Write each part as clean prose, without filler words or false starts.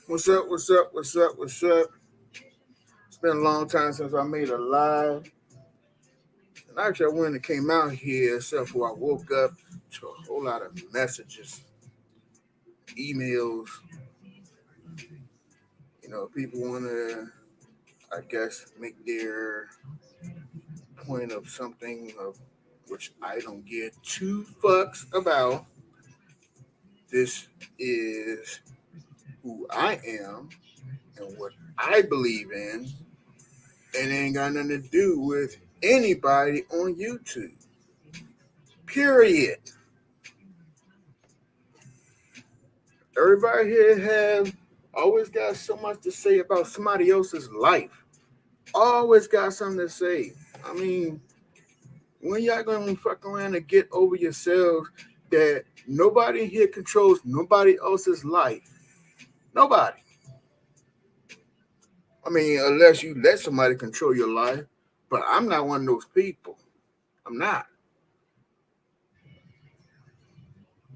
What's up? What's up? What's up? What's up? It's been a long time since I made a live. And actually, I went and came out here, except for I woke up to a whole lot of messages, emails. People want to, I guess, make their point of something of which I don't give two fucks about. This is who I am and what I believe in, and it ain't got nothing to do with anybody on YouTube. Period. Everybody here has always got so much to say about somebody else's life. Always got something to say. I mean, when y'all gonna fuck around and get over yourselves that nobody here controls nobody else's life? Nobody. I mean, unless you let somebody control your life. But I'm not one of those people. I'm not.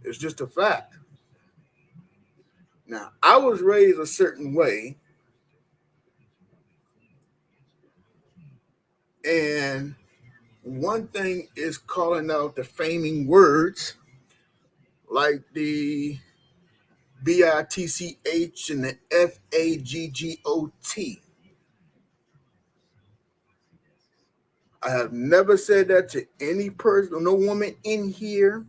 It's just a fact. Now, I was raised a certain way, and one thing is calling out defaming words like the BITCH and the FAGGOT. I have never said that to any person, no woman in here,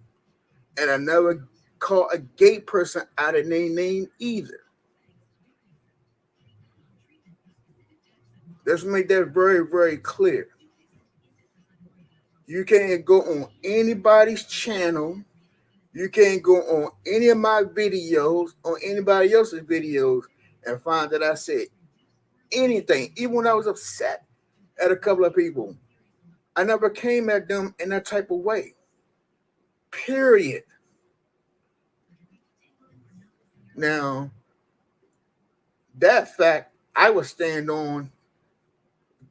and I never call a gay person out of their name either. Let's make that very, very clear. You can't go on anybody's channel. You can't go on any of my videos, on anybody else's videos, and find that I said anything, even when I was upset at a couple of people. I never came at them in that type of way. Period. Now, that fact I would stand on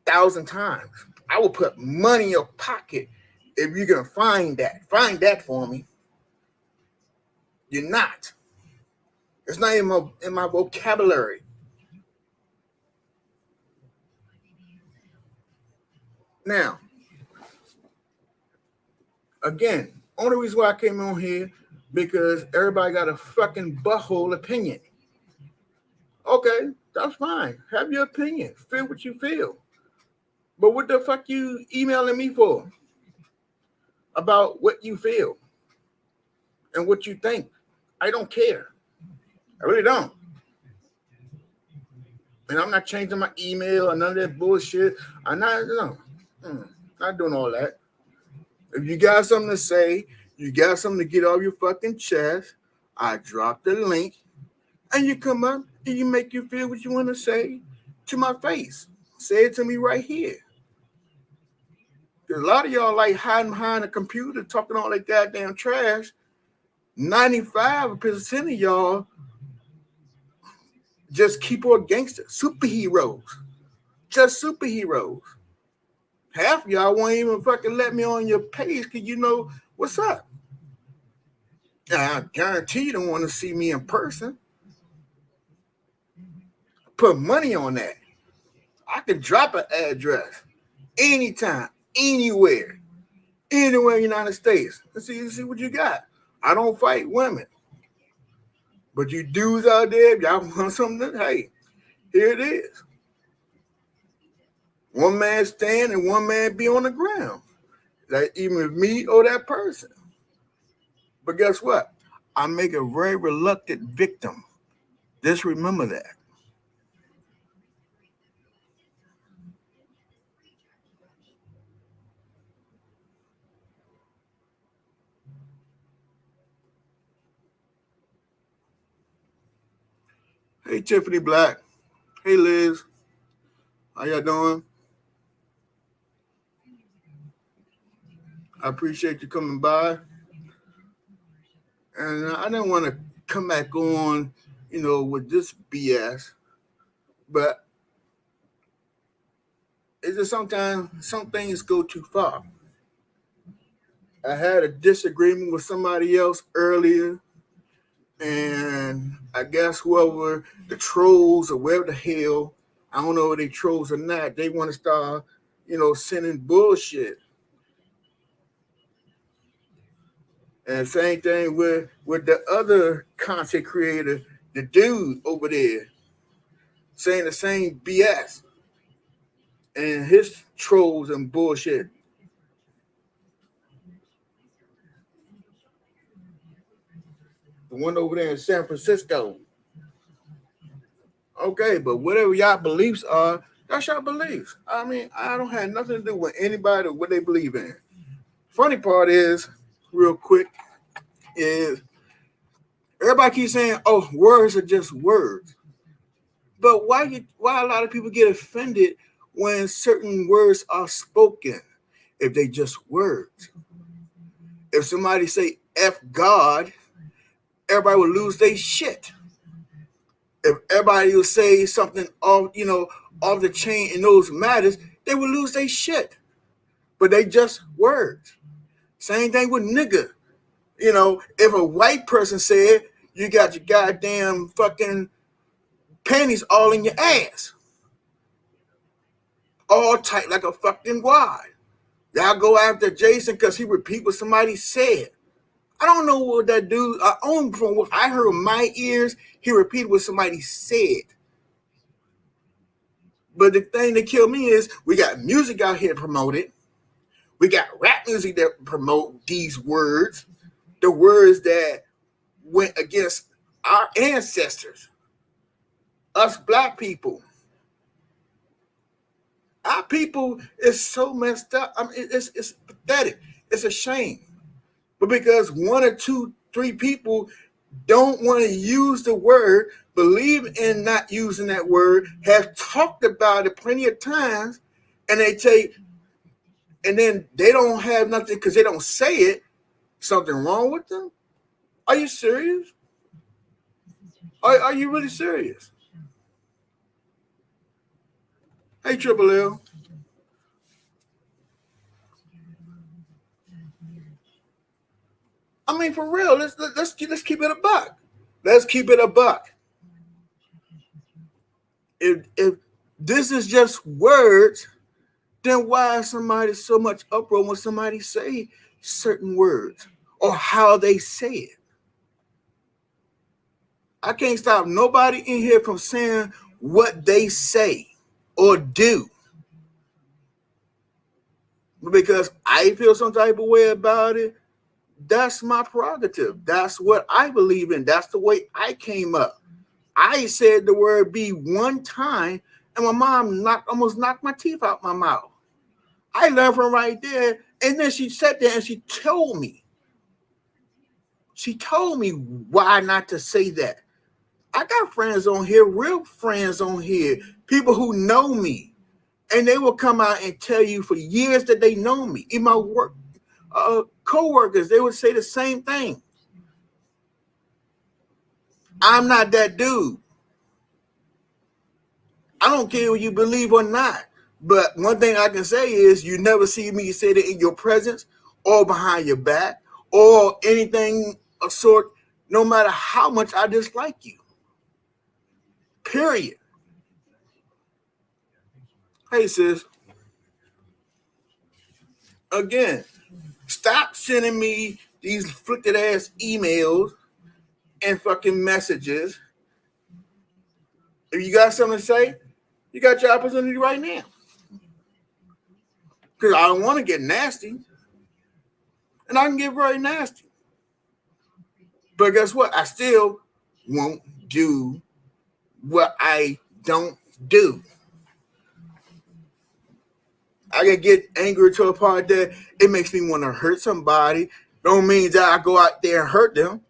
1,000 times. I will put money in your pocket if you can find that. Find that for me. You're not. It's not in my vocabulary. Now, again, only reason why I came on here because everybody got a fucking butthole opinion. Okay, that's fine. Have your opinion. Feel what you feel. But what the fuck you emailing me for? About what you feel and what you think. I don't care. I really don't. And I'm not changing my email or none of that bullshit. I'm not doing all that. If you got something to say, you got something to get off your fucking chest, I drop the link and you come up and you make you feel what you want to say to my face. Say it to me right here. Because a lot of y'all like hiding behind a computer talking all that goddamn trash. 95% of y'all just keyboard gangsters, superheroes. Just superheroes. Half of y'all won't even fucking let me on your page because you know what's up. I guarantee you don't want to see me in person. Put money on that. I can drop an address anytime, anywhere in the United States. Let's see what you got. I don't fight women. But you dudes out there, if y'all want something, hey, here it is. One man stand and one man be on the ground. Like even me or that person. But guess what? I make a very reluctant victim. Just remember that. Hey, Tiffany Black. Hey, Liz. How y'all doing? I appreciate you coming by. And I didn't want to come back on, with this BS. But it's just sometimes some things go too far. I had a disagreement with somebody else earlier. And I guess whoever the trolls or whatever the hell, I don't know if they trolls or not, they want to start, sending bullshit. And same thing with the other content creator, the dude over there, saying the same BS. And his trolls and bullshit. The one over there in San Francisco. Okay, but whatever y'all beliefs are, that's your beliefs. I mean, I don't have nothing to do with anybody or what they believe in. Funny part is, real quick, is everybody keeps saying, "Oh, words are just words." But why a lot of people get offended when certain words are spoken if they just words? If somebody say "F God," everybody will lose their shit. If everybody will say something off the chain in those matters, they will lose their shit. But they just words. Same thing with nigga. If a white person said you got your goddamn fucking panties all in your ass, all tight like a fucking wad. Y'all go after Jason because he repeat what somebody said. I don't know what that dude. Only from what I heard with my ears, he repeated what somebody said. But the thing that killed me is we got music out here promoted. We got rap music that promote these words, the words that went against our ancestors, us black people. Our people is so messed up. I mean, it's pathetic. It's a shame. But because one or two three people don't want to use the word, believe in not using that word, have talked about it plenty of times, and they take, and then they don't have nothing because they don't say it, something wrong with them? Are you serious? Are you really serious? Hey, Triple L. I mean, for real, let's keep it a buck. Let's keep it a buck. If this is just words, then why is somebody so much uproar when somebody say certain words or how they say it? I can't stop nobody in here from saying what they say or do because I feel some type of way about it. That's my prerogative. That's what I believe in. That's the way I came up. I said the word "be" one time, and my mom almost knocked my teeth out my mouth. I learned from right there, and then she sat there and she told me. She told me why not to say that. I got friends on here, real friends on here, people who know me, and they will come out and tell you for years that they know me. In my work, co-workers, they would say the same thing. I'm not that dude. I don't care what you believe or not. But one thing I can say is you never see me say that in your presence or behind your back or anything of sort, no matter how much I dislike you. Period. Hey, sis. Again, stop sending me these flicked ass emails and fucking messages. If you got something to say, you got your opportunity right now. Because I don't want to get nasty. And I can get very nasty. But guess what? I still won't do what I don't do. I can get angry to a part that it makes me want to hurt somebody. Don't mean that I go out there and hurt them.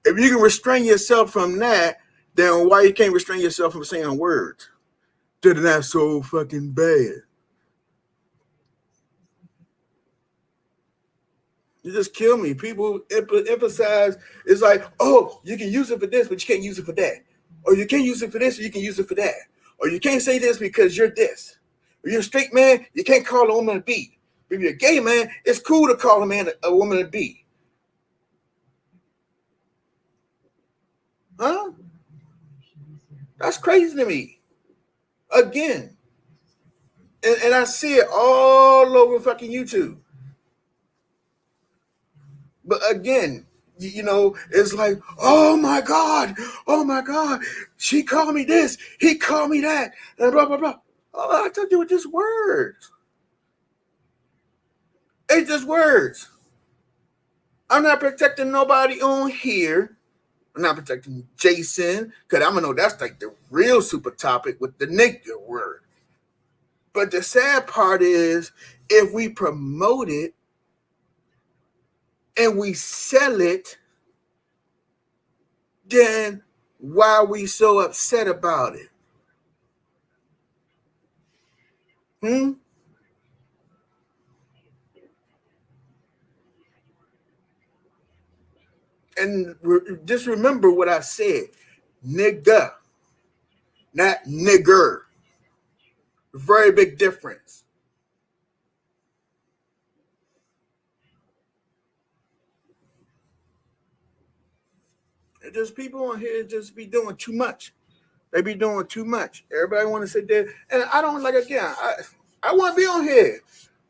If you can restrain yourself from that, then why you can't restrain yourself from saying words that are not so fucking bad? You just kill me. People emphasize, it's like, oh, you can use it for this, but you can't use it for that. Or you can't use it for this, or you can use it for that. Or you can't say this because you're this. If you're a straight man, you can't call a woman a B. If you're a gay man, it's cool to call a woman a B. Huh? That's crazy to me. Again. And I see it all over fucking YouTube. But again, it's like, oh my God, she called me this, he called me that, and blah, blah, blah. Oh, I told you with just words. It's just words. I'm not protecting nobody on here. I'm not protecting Jason, because I'm going to know that's like the real super topic with the nigga word. But the sad part is, if we promote it and we sell it, then why are we so upset about it? And just remember what I said. Nigga, not nigger. Very big difference. And just people on here just be doing too much. They be doing too much. Everybody want to sit there. And I don't like, again, I want to be on here.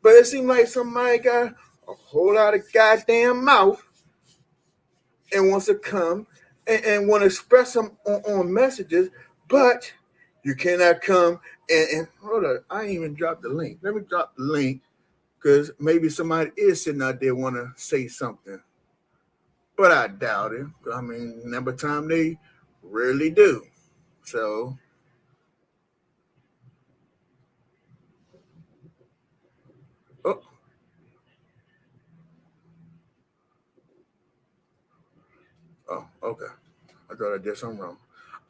But it seems like somebody got a whole lot of goddamn mouth and wants to come and want to express them on messages, but you cannot come and hold on. I ain't even dropped the link. Let me drop the link because maybe somebody is sitting out there want to say something, but I doubt it. I mean, number time they rarely do. So, oh, Okay. I thought I did something wrong.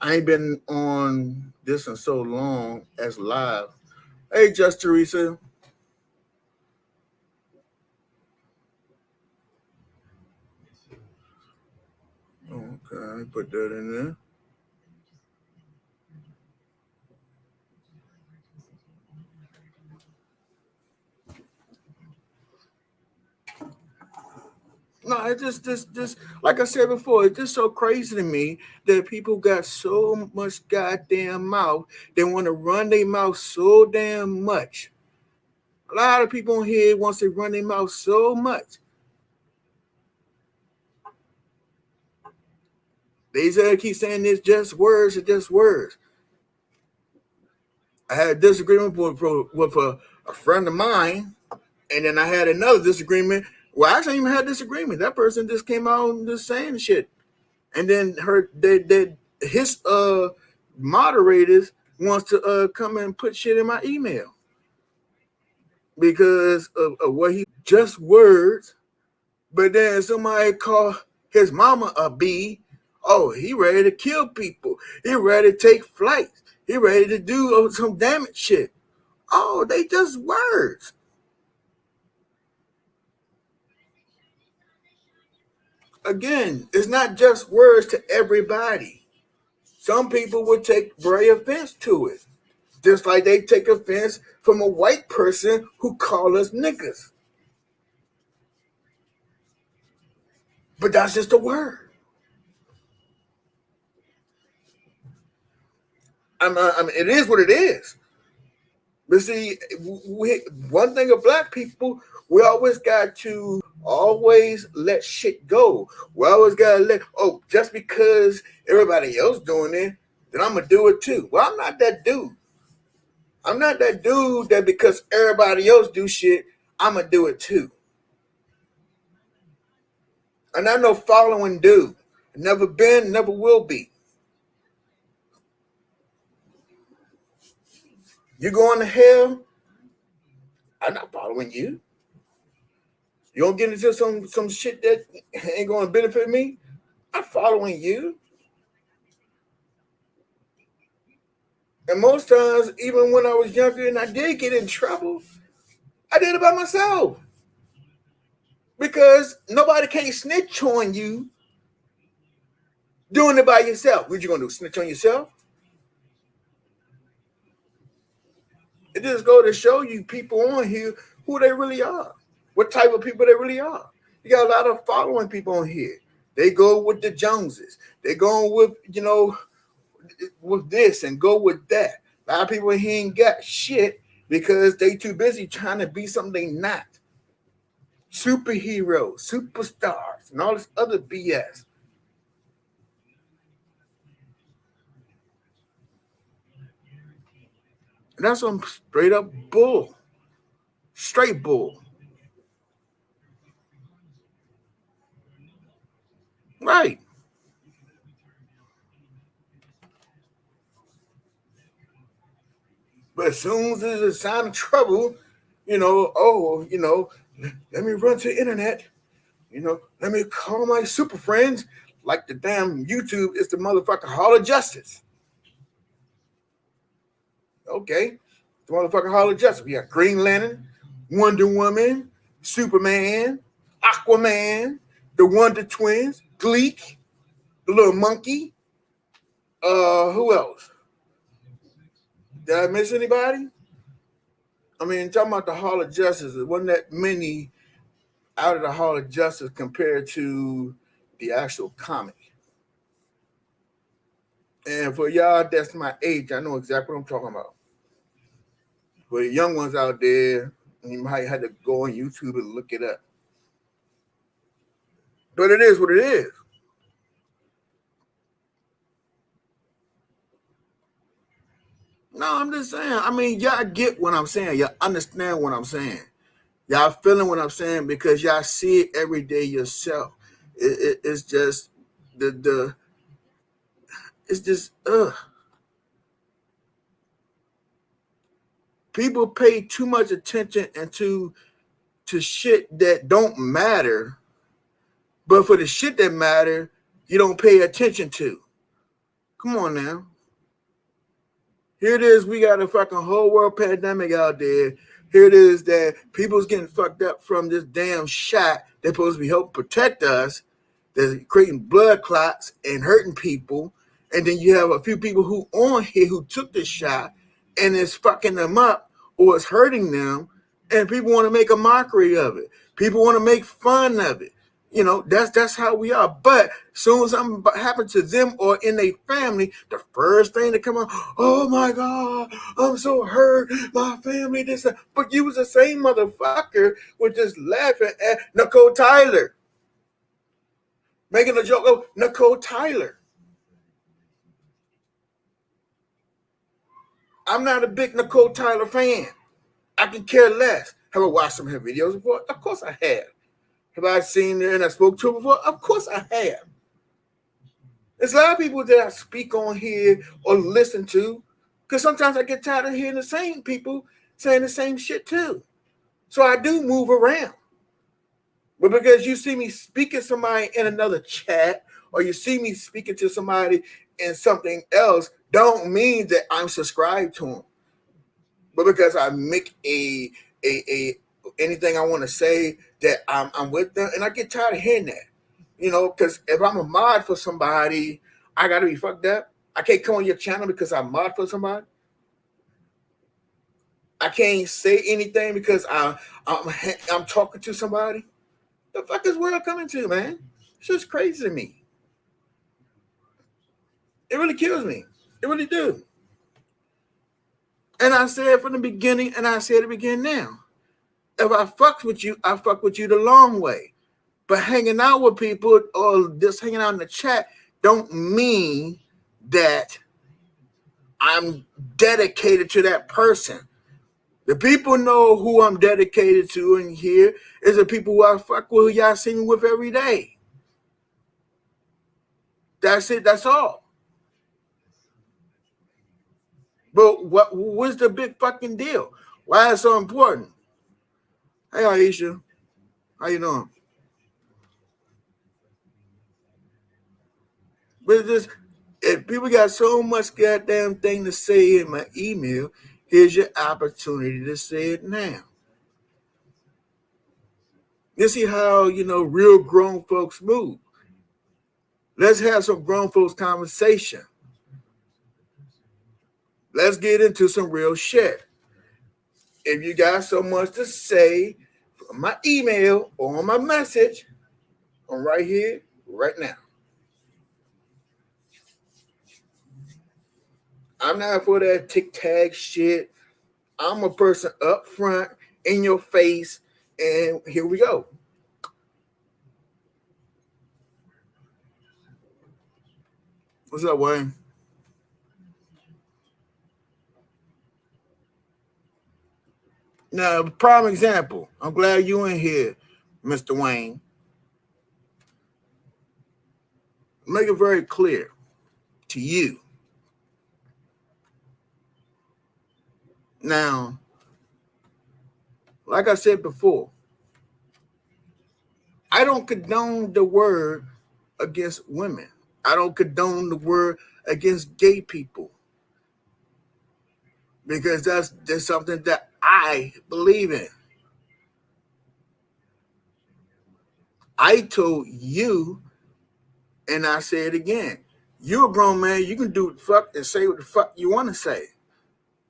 I ain't been on this in so long as live. Hey, Just Teresa. Okay, put that in there. No, it's just like I said before, it's just so crazy to me that people got so much goddamn mouth. They want to run their mouth so damn much. A lot of people on here wants to run their mouth so much. They say keep saying it's just words, it's just words. I had a disagreement with a friend of mine, and then I had another disagreement. Well, I actually even had a disagreement. That person just came out and just saying shit, and then his moderators wants to come and put shit in my email because of what he just words. But then somebody call his mama a bee. Oh, he ready to kill people. He ready to take flights. He ready to do some damage shit. Oh, they just words. Again, it's not just words to everybody. Some people would take very offense to it. Just like they take offense from a white person who call us niggas. But that's just a word. I mean, it is what it is. But see, one thing of black people, we always got to always let shit go. We always got to let, oh, just because everybody else doing it, then I'm going to do it too. Well, I'm not that dude. I'm not that dude that because everybody else do shit, I'm going to do it too. I'm not no following dude. Never been, never will be. You going to hell? I'm not following you. You don't get into some shit that ain't going to benefit me? I'm following you. And most times, even when I was younger and I did get in trouble, I did it by myself. Because nobody can't snitch on you doing it by yourself. What you gonna do? Snitch on yourself? It just go to show you people on here who they really are, what type of people they really are. You got a lot of following people on here. They go with the Joneses. They go with with this and go with that. A lot of people here ain't got shit because they too busy trying to be something they not. Superheroes, superstars, and all this other BS. And that's some straight up bull. Straight bull. Right. But as soon as there's a sign of trouble, let me run to the internet, let me call my super friends, like the damn YouTube is the motherfucking Hall of Justice. Okay. The motherfucking Hall of Justice. We got Green Lantern, Wonder Woman, Superman, Aquaman, the Wonder Twins, Gleek, the little monkey. Who else? Did I miss anybody? I mean, talking about the Hall of Justice, it wasn't that many out of the Hall of Justice compared to the actual comic. And for y'all that's my age, I know exactly what I'm talking about. For the young ones out there, you might have to go on YouTube and look it up. But it is what it is. No, I'm just saying. I mean, y'all get what I'm saying. Y'all understand what I'm saying. Y'all feeling what I'm saying because y'all see it every day yourself. It's just the it's just people pay too much attention into to shit that don't matter, but for the shit that matter, you don't pay attention to. Come on now. Here it is, we got a fucking whole world pandemic out there. Here it is that people's getting fucked up from this damn SHAT that's supposed to be helping protect us, that's creating blood clots and hurting people. And then you have a few people who on here who took this shot and it's fucking them up or it's hurting them, and people want to make a mockery of it. People want to make fun of it. You know, that's how we are. But as soon as something happens to them or in their family, the first thing that come out, oh my God, I'm so hurt, my family, this. But you was the same motherfucker was just laughing at Nicole Tyler. Making a joke of Nicole Tyler. I'm not a big Nicole Tyler fan. I can care less. Have I watched some of her videos before? Of course I have. Have I seen her and I spoke to her before? Of course I have. There's a lot of people that I speak on here or listen to, because sometimes I get tired of hearing the same people saying the same shit too. So I do move around. But because you see me speaking to somebody in another chat, or you see me speaking to somebody in something else, don't mean that I'm subscribed to them. But because I make a anything I want to say that I'm with them, and I get tired of hearing that. You know, because if I'm a mod for somebody, I got to be fucked up. I can't come on your channel because I'm mod for somebody. I can't say anything because I'm talking to somebody. The fuck is world coming to, man? It's just crazy to me. It really kills me. It really do. And I said from the beginning, and I say it again now. If I fuck with you, I fuck with you the long way. But hanging out with people or just hanging out in the chat don't mean that I'm dedicated to that person. The people know who I'm dedicated to in here is the people who I fuck with, who y'all see me with every day. That's it. That's all. But what's the big fucking deal? Why is it so important? Hey, Aisha. How you doing? But it's just, if people got so much goddamn thing to say in my email, here's your opportunity to say it now. You see how, real grown folks move. Let's have some grown folks conversation. Let's get into some real shit. If you got so much to say from my email or on my message, I'm right here, right now. I'm not for that tic-tac shit. I'm a person up front, in your face, and here we go. What's up, Wayne? Now, prime example. I'm glad you in here, Mr. Wayne. Make it very clear to you. Now, like I said before, I don't condone the word against women. I don't condone the word against gay people, because that's something that I believe in. I told you, and I say it again, you're a grown man. You can do what the fuck and say what the fuck you want to say.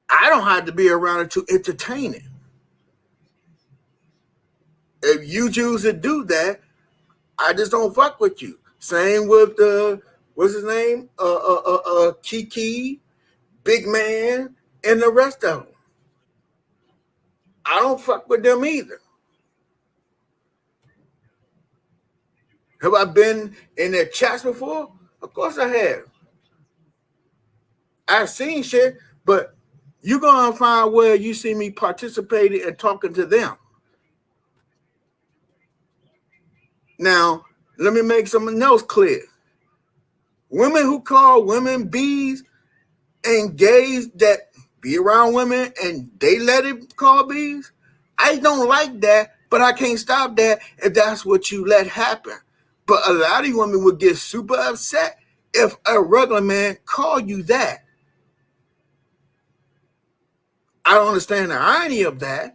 I don't have to be around it to entertain it. If you choose to do that, I just don't fuck with you. Same with what's his name? Kiki, Big Man, and the rest of them. I don't fuck with them either. Have I been in their chats before? Of course I have. I've seen shit, but you're gonna find where you see me participating and talking to them. Now, let me make something else clear. Women who call women bees and gays that be around women and they let it call bees, I don't like that, but I can't stop that if that's what you let happen. But a lot of women would get super upset if a regular man called you that. I don't understand the irony of that,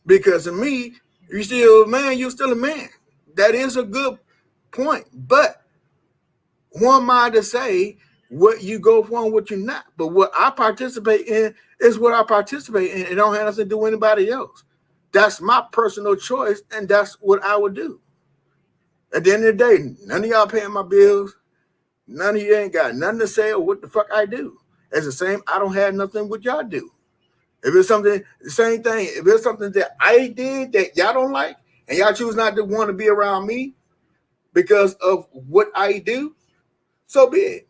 because to me, you're still a man, you're still a man. That is a good point. But who am I to say what you go for and what you're not? But what I participate in is what I participate in. It don't have nothing to do with anybody else. That's my personal choice, and that's what I would do. At the end of the day, none of y'all paying my bills. None of you ain't got nothing to say or what the fuck I do. It's the same. I don't have nothing what y'all do. If it's something, the same thing. If it's something that I did that y'all don't like, and y'all choose not to want to be around me because of what I do, so be it.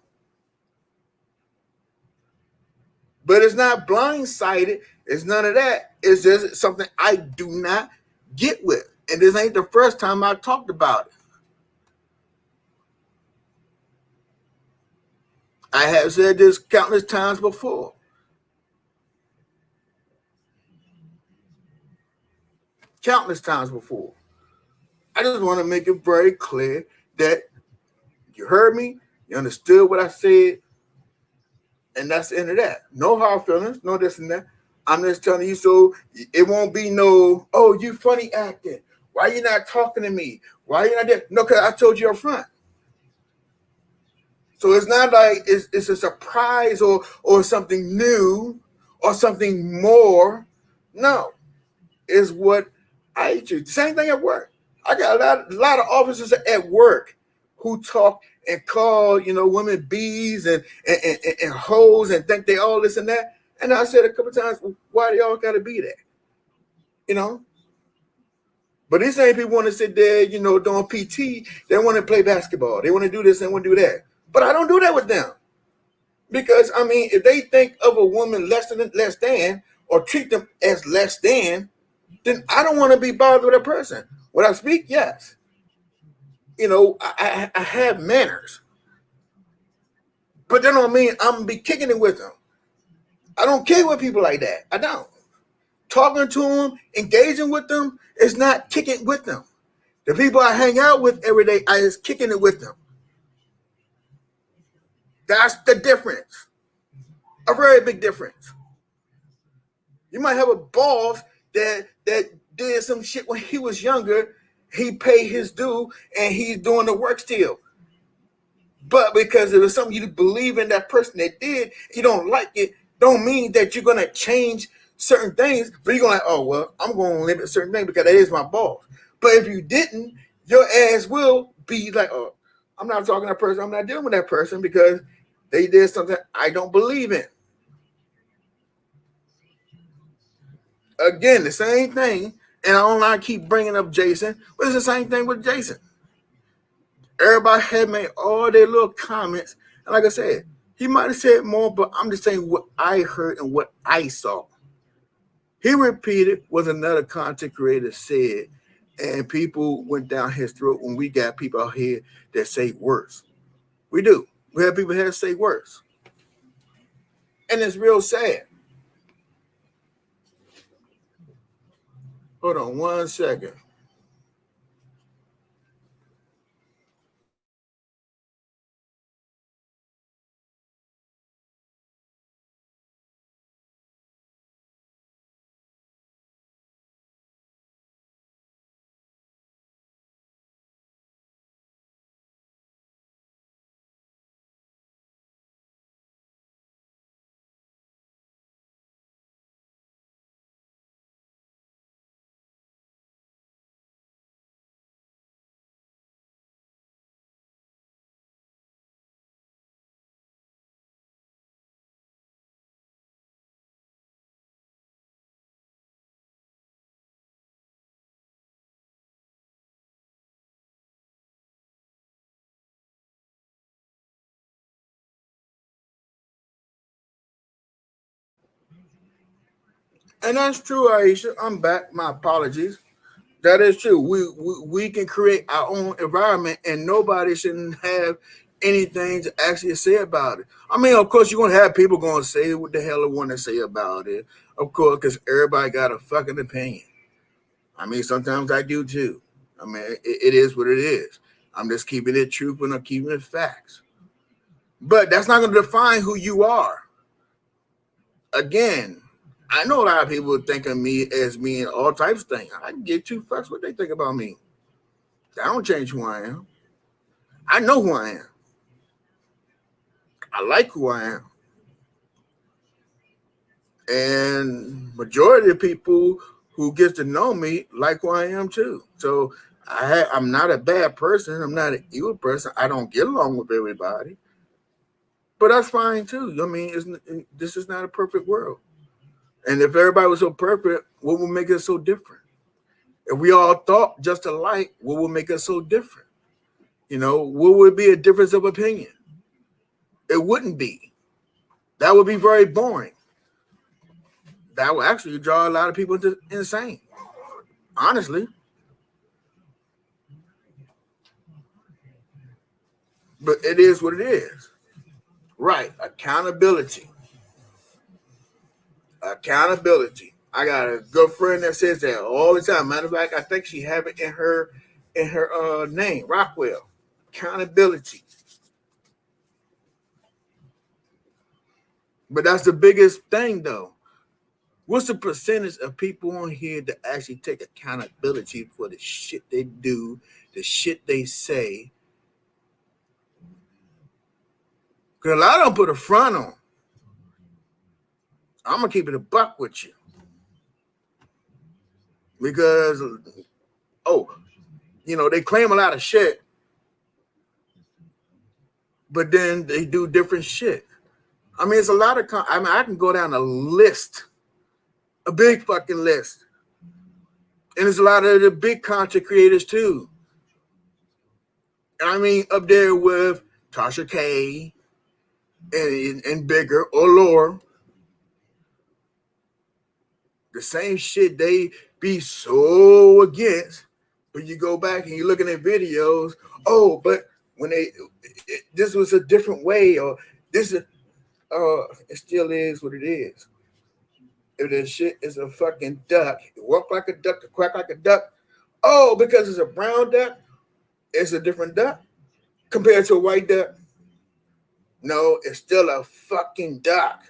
But it's not blindsided. It's none of that. It's just something I do not get with. And this ain't the first time I talked about it. I have said this countless times before. Countless times before. I just want to make it very clear that you heard me, you understood what I said, and that's the end of that. No hard feelings, no this and that. I'm just telling you so it won't be no, oh, you funny acting. Why you not talking to me? Why you not there? No, because I told you up front. So it's not like it's a surprise or something new or something more. No, it's what I do. Same thing at work. I got a lot of officers at work who talk and call, women bees and hoes and think they all this and that. And I said a couple of times, why do y'all got to be that? But these same people want to sit there, doing PT. They want to play basketball. They want to do this and want to do that. But I don't do that with them. Because, if they think of a woman less than, or treat them as less than, then I don't want to be bothered with a person. When I speak, yes. I have manners. But that don't mean I'm going to be kicking it with them. I don't care with people like that. I don't. Talking to them, engaging with them is not kicking with them. The people I hang out with every day, I is kicking it with them. That's the difference. A very big difference. You might have a boss that did some shit when he was younger. He paid his due and he's doing the work still. But because it was something you believe in that person that did, you don't like it, don't mean that you're going to change certain things. But you're going to, oh, well, I'm going to limit certain things because that is my boss. But if you didn't, your ass will be like, oh, I'm not talking to that person. I'm not dealing with that person because they did something I don't believe in. Again, the same thing. And I don't like to keep bringing up Jason, but it's the same thing with Jason. Everybody had made all their little comments. And like I said, he might have said more, but I'm just saying what I heard and what I saw. He repeated what another content creator said, and people went down his throat when we got people out here that say worse. We do. We have people here that say worse. And it's real sad. Hold on 1 second. And that's true, Aisha. I'm back. My apologies. That is true. We can create our own environment, and nobody shouldn't have anything to actually say about it. Of course, you're gonna have people going to say what the hell they want to say about it. Of course, because everybody got a fucking opinion. Sometimes I do too. It is what it is. I'm just keeping it truthful and I'm keeping it facts. But that's not going to define who you are. Again, I know a lot of people think of me as me and all types of things. I can give two fucks what they think about me. That don't change who I am. I know who I am. I like who I am. And majority of people who get to know me like who I am too. So I'm not a bad person. I'm not an evil person. I don't get along with everybody. But that's fine too. I mean, this is not a perfect world. And if everybody was so perfect, what would make us so different? If we all thought just alike, what would make us so different? What would be a difference of opinion? It wouldn't be. That would be very boring. That would actually draw a lot of people insane. Honestly. But it is what it is. Right. Accountability. I got a good friend that says that all the time. Matter of fact, I think she have it in her name, Rockwell. Accountability. But that's the biggest thing, though. What's the percentage of people on here that actually take accountability for the shit they do, the shit they say? Because a lot of them put a front on. I'm going to keep it a buck with you. Because, they claim a lot of shit, but then they do different shit. I mean, it's a lot of, I can go down a list, a big fucking list. And there's a lot of the big content creators too. I mean, up there with Tasha K and bigger or lower. The same shit they be so against, but you go back and you're looking at videos. Oh, but when this was a different way, or this is, it still is what it is. If this shit is a fucking duck, it walk like a duck, it quack like a duck. Oh, because it's a brown duck, it's a different duck compared to a white duck. No, it's still a fucking duck.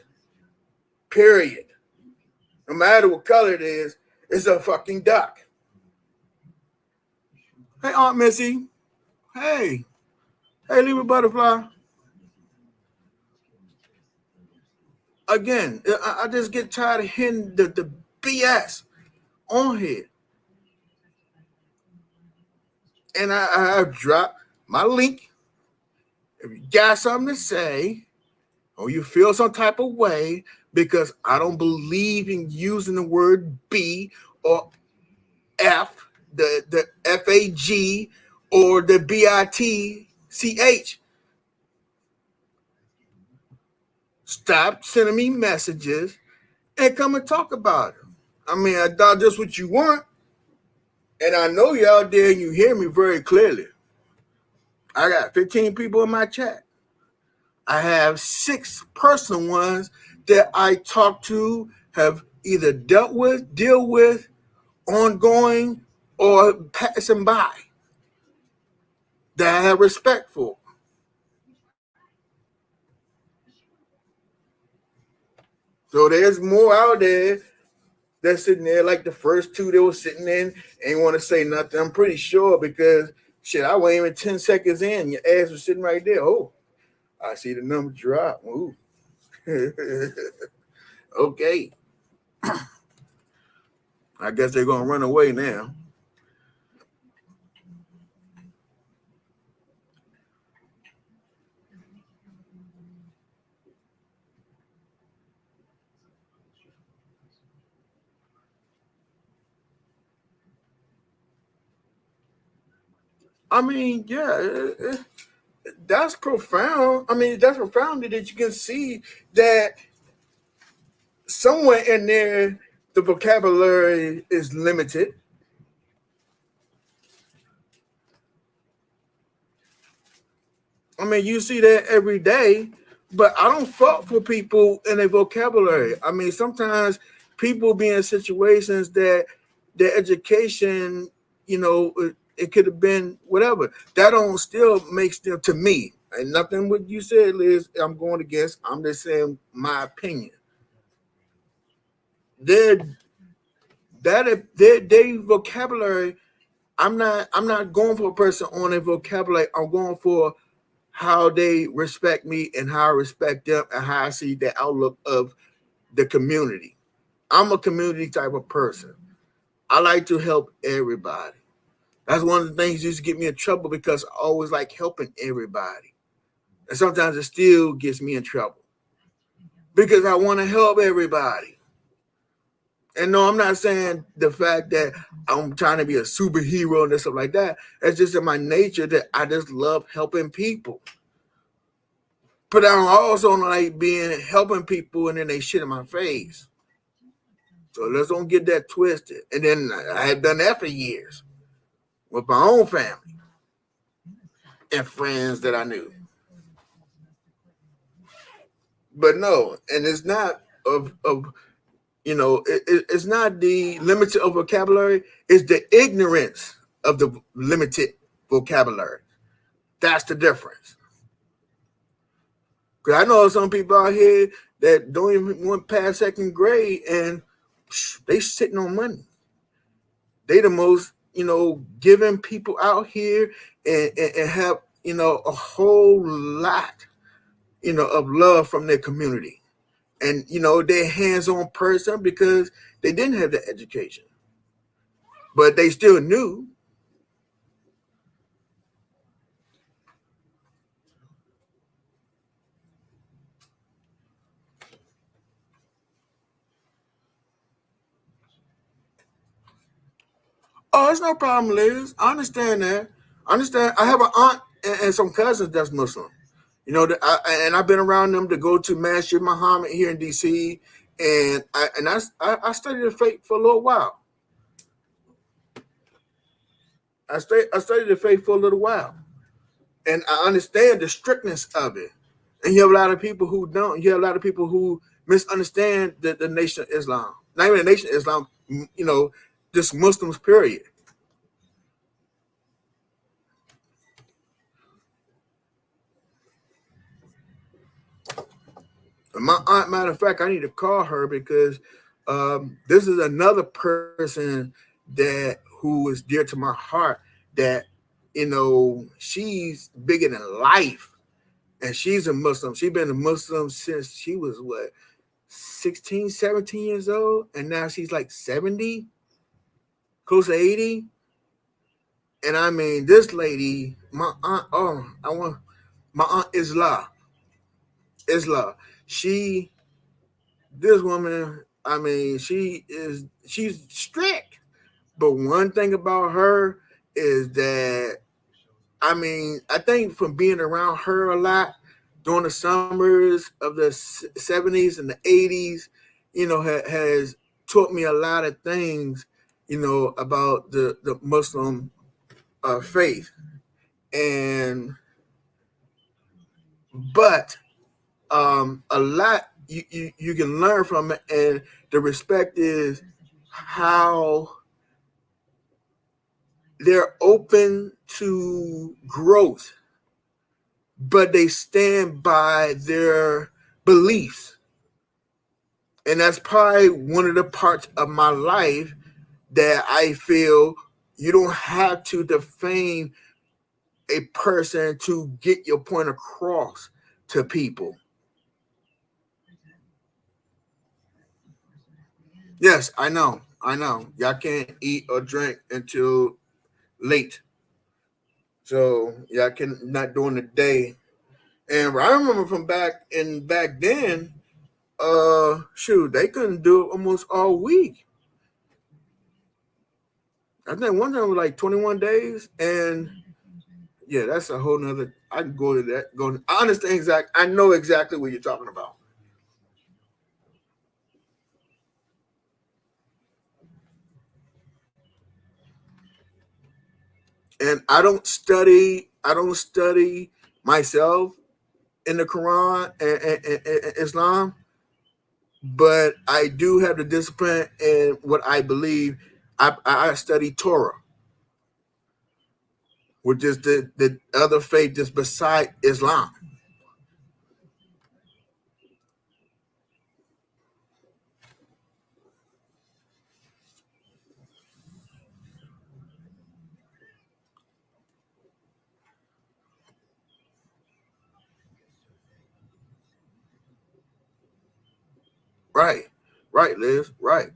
Period. No matter what color it is, it's a fucking duck. Hey, Aunt Missy. Hey, Libra Butterfly. Again, I just get tired of hearing the BS on here. And I've dropped my link. If you got something to say, or you feel some type of way, because I don't believe in using the word B or F, the FAG, or the BITCH. Stop sending me messages and come and talk about it. I mean, I thought that's what you want. And I know you out there and you hear me very clearly. I got 15 people in my chat. I have 6 personal ones that I talk to, have either dealt with, deal with, ongoing, or passing by, that I have respect for. So there's more out there that's sitting there like the first 2 that were sitting in ain't want to say nothing. I'm pretty sure because, shit, I wasn't even 10 seconds in. Your ass was sitting right there. Oh, I see the number drop. Ooh. Okay. I guess they're going to run away now. I mean, yeah, that's profound. I mean, that's profound that you can see that somewhere in there, the vocabulary is limited. I mean, you see that every day, but I don't fault for people in their vocabulary. I mean, sometimes people be in situations that their education, It could have been whatever. That don't still makes them to me. And nothing what you said, Liz, I'm going against. I'm just saying my opinion. Their their vocabulary. I'm not going for a person on their vocabulary. I'm going for how they respect me and how I respect them and how I see the outlook of the community. I'm a community type of person. I like to help everybody. That's one of the things that used to get me in trouble because I always like helping everybody. And sometimes it still gets me in trouble because I want to help everybody. And no, I'm not saying the fact that I'm trying to be a superhero and stuff like that. It's just in my nature that I just love helping people. But I don't also like being helping people and then they shit in my face. So let's don't get that twisted. And then I had done that for years with my own family and friends that I knew. But no, and it's not of it's not the limited of vocabulary, it's the ignorance of the limited vocabulary. That's the difference. Because I know some people out here that don't even went past second grade and they sitting on money. They the most, giving people out here and have, a whole lot, of love from their community. And, they're hands-on person because they didn't have the education. But they still knew. Oh, it's no problem, Liz. I understand that. I understand. I have an aunt and some cousins that's Muslim. And I've been around them to go to Masjid Muhammad here in D.C. And I studied the faith for a little while. I studied the faith for a little while, and I understand the strictness of it. And you have a lot of people who don't. You have a lot of people who misunderstand the Nation of Islam. Not even the Nation of Islam. Just Muslims. Period. My aunt, matter of fact, I need to call her because this is another person that who is dear to my heart. That she's bigger than life, and she's a Muslim. She's been a Muslim since she was what 16, 17 years old, and now she's like 70, close to 80. And I mean, this lady, my aunt. Oh, I want my aunt Isla. She this woman, I mean, she's strict. But one thing about her is that I mean, I think from being around her a lot during the summers of the 70s and the 80s, has taught me a lot of things, about the Muslim faith. And but a lot you can learn from it, and the respect is how they're open to growth, but they stand by their beliefs. And that's probably one of the parts of my life that I feel you don't have to defame a person to get your point across to people. Yes, I know. I know. Y'all can't eat or drink until late. So y'all can not during the day. And I remember from back then, shoot, they couldn't do it almost all week. I think one time was like 21 days. And yeah, that's a whole nother I can go to that. I understand I know exactly what you're talking about. And I don't study myself in the Quran and Islam, but I do have the discipline and what I believe. I study Torah. which is the other faith that's beside Islam. Right, right, Liz, right.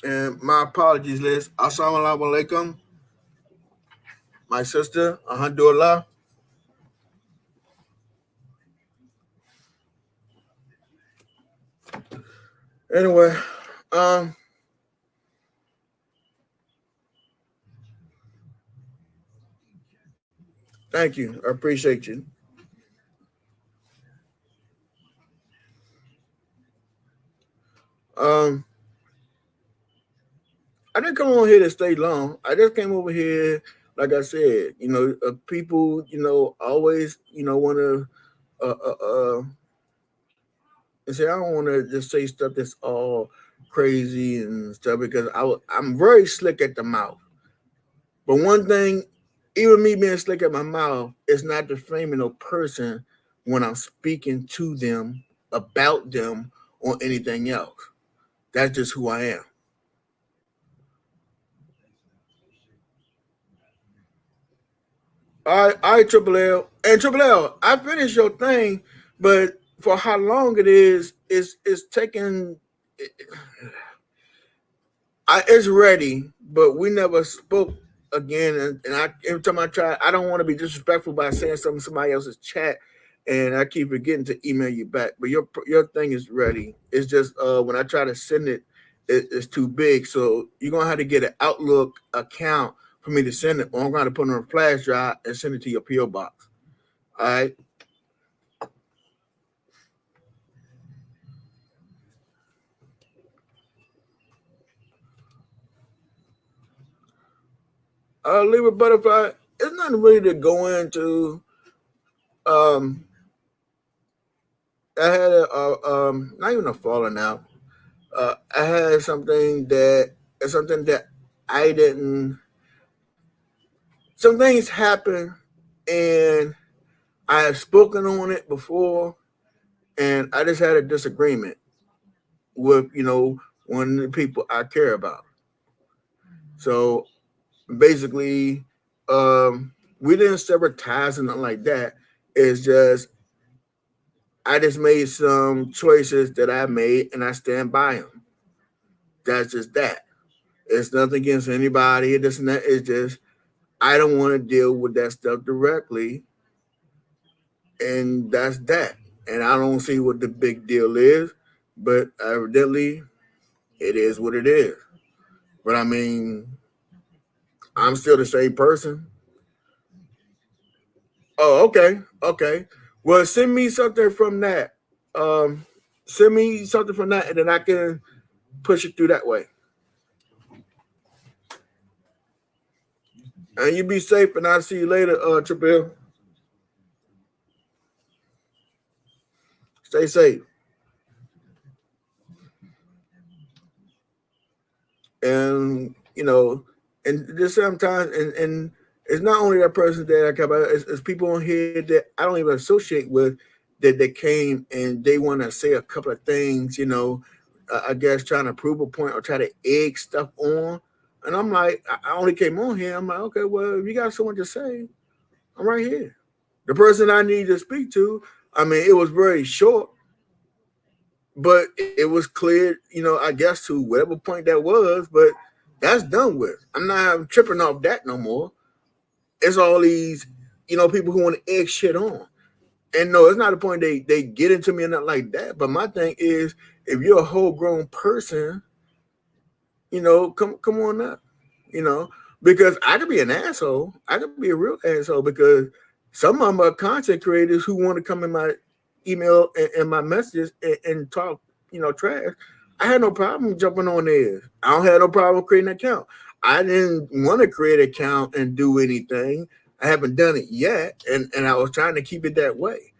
And my apologies, Liz. Assalamu alaikum, my sister. Alhamdulillah. Anyway, um, thank you. I appreciate you. Um, I didn't come on here to stay long. I just came over here, like I said, people, always, want to, uh, uh, uh, and say I don't want to just say stuff that's all crazy and stuff because I'm very slick at the mouth. But one thing, even me being slick at my mouth, is not defaming a person when I'm speaking to them about them or anything else. That's just who I am. All right, Triple L. And Triple L, I finished your thing, but for how long it is taking. It's ready, but we never spoke again. And every time I try, I don't want to be disrespectful by saying something in somebody else's chat, and I keep forgetting to email you back. But your thing is ready. It's just when I try to send it, it's too big. So you're gonna have to get an Outlook account for me to send it, or I'm gonna put it on a flash drive and send it to your PO box. All right. Leave a butterfly. It's nothing really to go into. Um, I had not even a falling out. I had something that I didn't. Some things happen, and I have spoken on it before, and I just had a disagreement with one of the people I care about. So basically, we didn't sever ties and nothing like that. It's just I just made some choices that I made, and I stand by them. That's just that. It's nothing against anybody. This and that. It's just I don't want to deal with that stuff directly, and that's that. And I don't see what the big deal is, but evidently it is what it is. But I mean, I'm still the same person. Oh, okay, okay. Well, send me something from that. Um, Send me something from that, and then I can push it through that way. And you be safe, and I'll see you later, Triple. Stay safe. And and just sometimes and it's not only that person that I care about, it's people on here that I don't even associate with that they came and they want to say a couple of things, I guess trying to prove a point or try to egg stuff on. And I'm like, I only came on here. I'm like, okay, well, if you got someone to say, I'm right here. The person I need to speak to, I mean, it was very short, but it was clear, I guess to whatever point that was, but that's done with. I'm not tripping off that no more. It's all these, people who want to egg shit on. And no, it's not a point they get into me or nothing like that. But my thing is, if you're a whole grown person, come on up, you know, because I could be an asshole. I could be a real asshole because some of them are content creators who want to come in my email and my messages and talk, trash. I had no problem jumping on theirs. I don't have no problem creating an account. I didn't want to create an account and do anything. I haven't done it yet, and I was trying to keep it that way.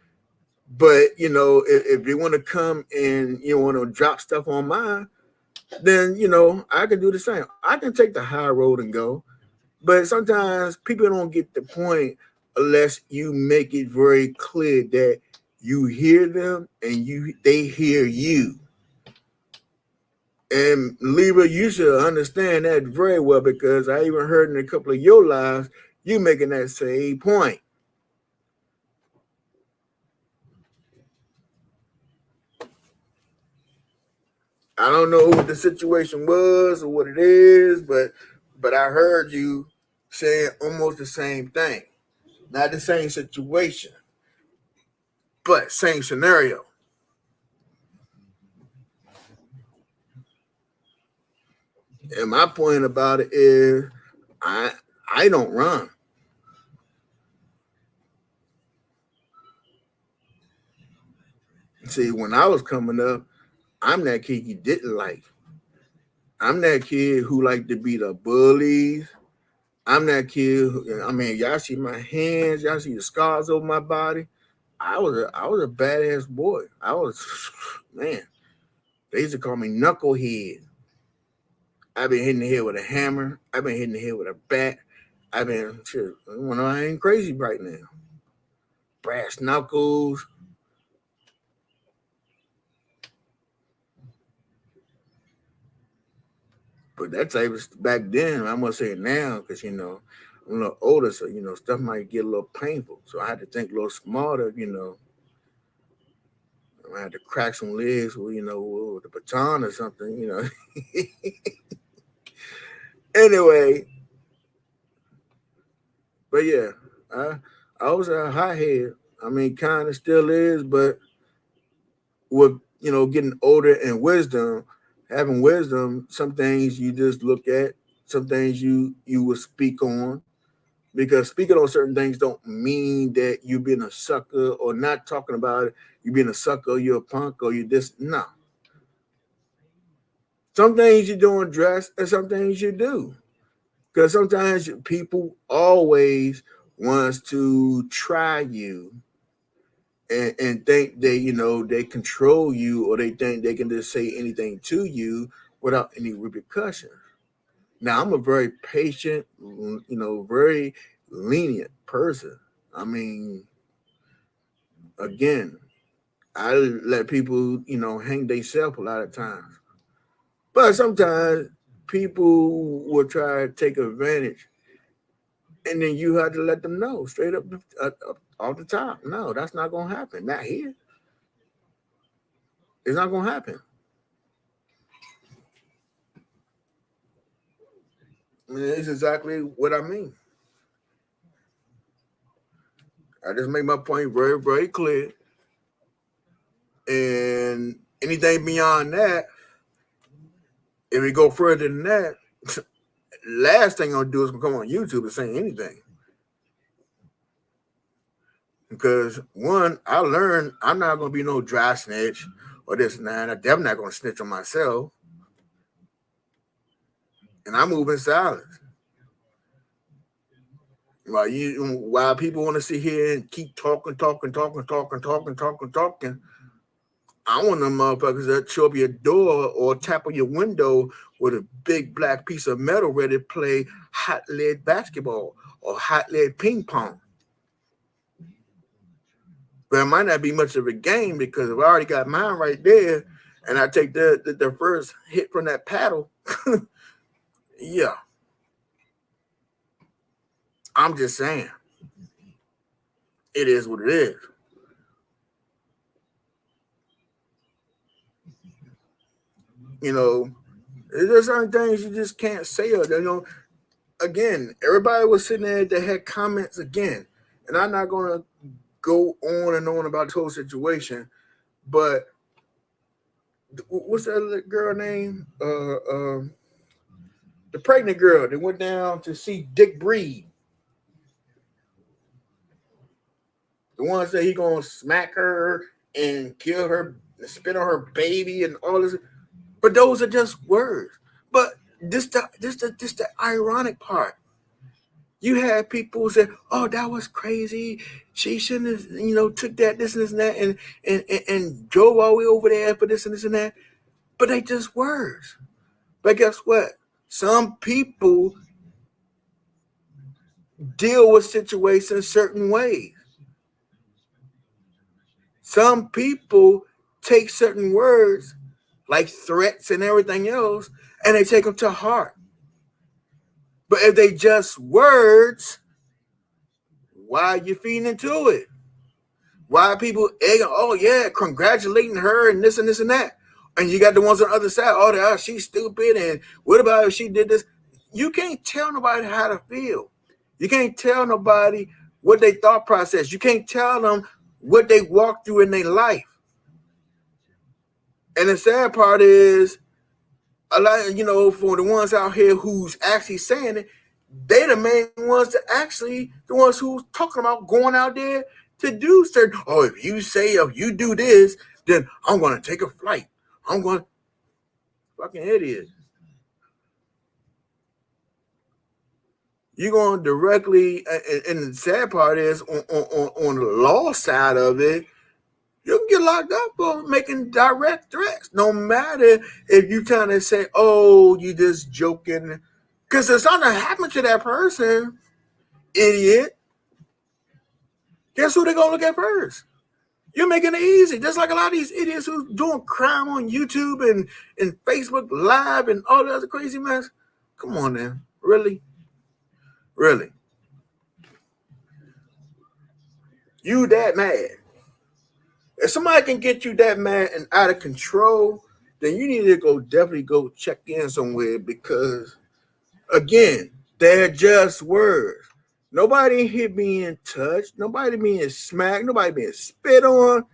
But if you want to come and you want to drop stuff on mine, then I can do the same. I can take the high road and go. But sometimes people don't get the point unless you make it very clear that you hear them and they hear you. And Libra, you should understand that very well because I even heard in a couple of your lives you making that same point. I don't know what the situation was or what it is, but I heard you saying almost the same thing. Not the same situation, but same scenario. And my point about it is I I don't run. See, when I was coming up, I'm that kid you didn't like. I'm that kid who liked to be the bullies. I'm that kid who, I mean, y'all see my hands, y'all see the scars over my body. I was a badass boy. I was man. They used to call me knucklehead. I've been hitting the head with a hammer. I've been hitting the head with a bat. I've been shit. Well, I ain't crazy right now. Brass knuckles. But that type of back then. I'm gonna say it now because I'm a little older, so stuff might get a little painful. So I had to think a little smarter. I had to crack some legs with with a baton or something. Anyway, but yeah, I I was a hothead. I mean, kind of still is, but with getting older and wisdom, having wisdom, some things you just look at, some things you will speak on, because speaking on certain things don't mean that you being a sucker or not talking about it. You being a sucker, or you're a punk, or you this. No, some things you don't address, and some things you do, because sometimes people always wants to try you and think they control you, or they think they can just say anything to you without any repercussions. Now I'm a very patient, very lenient person. I mean, again, I let people hang themselves a lot of times, but sometimes people will try to take advantage, and then you have to let them know straight up off the top. No, that's not gonna happen. Not here. It's not gonna happen. I mean, it's exactly what I mean. I just make my point very, very clear. And anything beyond that, if we go further than that, last thing I'm gonna do is gonna come on YouTube and say anything. Because one, I learned I'm not gonna be no dry snitch or this and that. I'm definitely not gonna snitch on myself. And I move in silence. While people want to sit here and keep talking, talking, talking, talking, talking, talking, talking, I want them motherfuckers that show up your door or tap on your window with a big black piece of metal ready to play hot lead basketball or hot lead ping pong. But it might not be much of a game because if I already got mine right there and I take the first hit from that paddle, yeah, I'm just saying it is what it is. You know, there's certain things you just can't say. Or, again, everybody was sitting there that had comments again, and I'm not gonna go on and on about the whole situation. But what's that little girl name? The pregnant girl that went down to see Dick Breed. The one said he gonna smack her and kill her, spit on her baby, and all this. But those are just words. But this the ironic part. You had people who said, "Oh, that was crazy. She shouldn't have, took that, this, and this, and that, and drove all the way over there for this and this and that." But they just words. But guess what? Some people deal with situations certain ways. Some people take certain words, like threats and everything else, and they take them to heart. But if they just words, why are you feeding into it? Why are people egging, oh yeah, congratulating her and this and that? And you got the ones on the other side, oh, she's stupid, and what about if she did this? You can't tell nobody how to feel. You can't tell nobody what they thought process. You can't tell them what they walked through in their life. And the sad part is, a lot, for the ones out here who's actually saying it, they the main ones that actually the ones who's talking about going out there to do certain. Oh, if you do this, then I'm gonna take a flight. I'm going fucking idiot. You're going directly, and the sad part is on the law side of it, you can get locked up for making direct threats. No matter if you trying to say, "Oh, you just joking," because if something happened to that person, idiot, guess who they're gonna look at first? You're making it easy, just like a lot of these idiots who's doing crime on YouTube and Facebook Live and all the other crazy mess. Come on, man, really, really, you that mad? If somebody can get you that mad and out of control, then you need to definitely go check in somewhere, because again, they're just words. Nobody here being touched, nobody being smacked, nobody being spit on.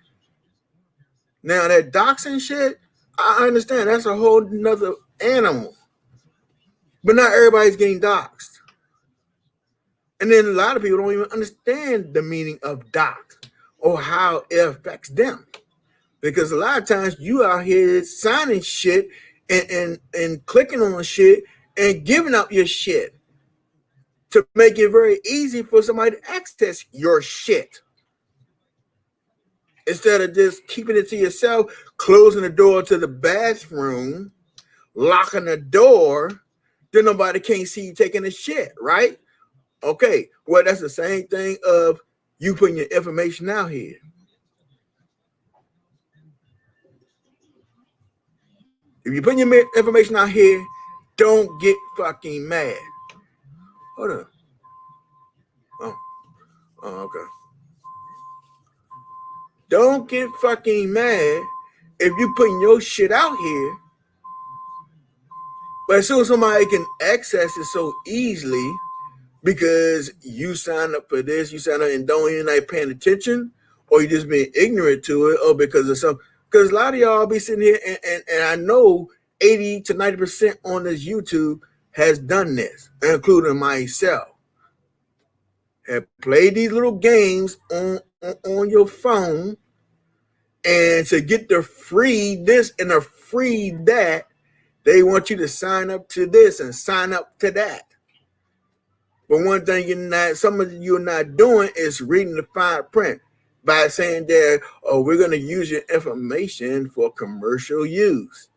Now that doxing shit, I understand that's a whole nother animal. But not everybody's getting doxed. And then a lot of people don't even understand the meaning of dox or how it affects them. Because a lot of times you out here signing shit and clicking on shit and giving up your shit to make it very easy for somebody to access your shit. Instead of just keeping it to yourself, closing the door to the bathroom, locking the door, then nobody can't see you taking a shit, right? Okay, well, that's the same thing of you putting your information out here. If you're putting your information out here, don't get fucking mad. Hold on. Oh, okay. Don't get fucking mad if you putting your shit out here, but as soon as somebody can access it so easily because you sign up for this, you sign up and don't even like paying attention, or you just being ignorant to it, or because of some. Because a lot of y'all be sitting here, and I know 80 to 90% on this YouTube has done this, including myself. Have played these little games on your phone, and to get the free this and the free that, they want you to sign up to this and sign up to that. But one thing some of you are not doing is reading the fine print by saying that, oh, we're going to use your information for commercial use,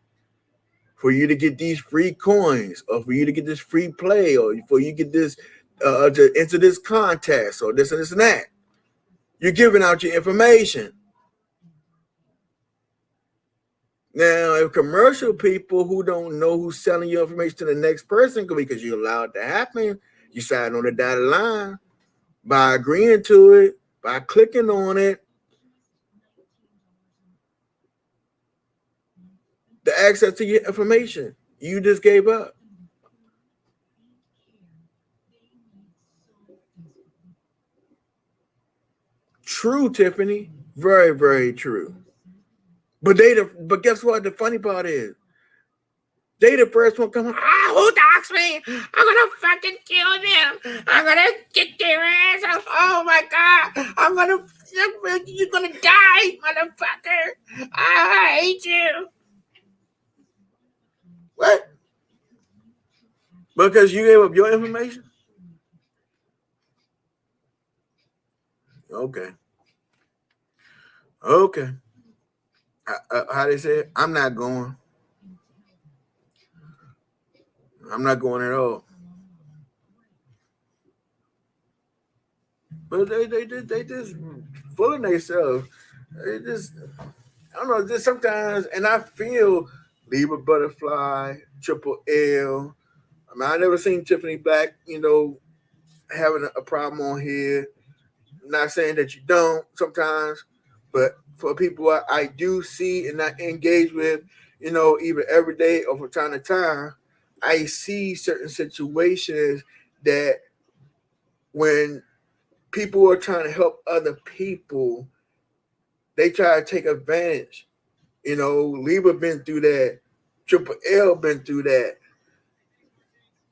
for you to get these free coins, or for you to get this free play, or for you to get this to enter this contest, or this and this and that. You're giving out your information. Now, if commercial people who don't know who's selling your information to the next person, because you allow it to happen, you sign on the dotted line by agreeing to it, by clicking on it, the access to your information you just gave up. True, Tiffany. Very, very true. But guess what? The funny part is, they the first one coming. Who doxed me? I'm gonna fucking kill them. I'm gonna get their ass. Oh my god! You're gonna die, motherfucker. I hate you. What? Because you gave up your information? Okay. Okay. How they say it? I'm not going. I'm not going at all. But they just fooling themselves. They just I don't know. Just sometimes, and I feel Libra Butterfly, Triple L. I mean, I never seen Tiffany Black, having a problem on here. Not saying that you don't sometimes, but for people I do see and I engage with, even every day or from time to time, I see certain situations that when people are trying to help other people, they try to take advantage. Libra been through that, Triple L been through that,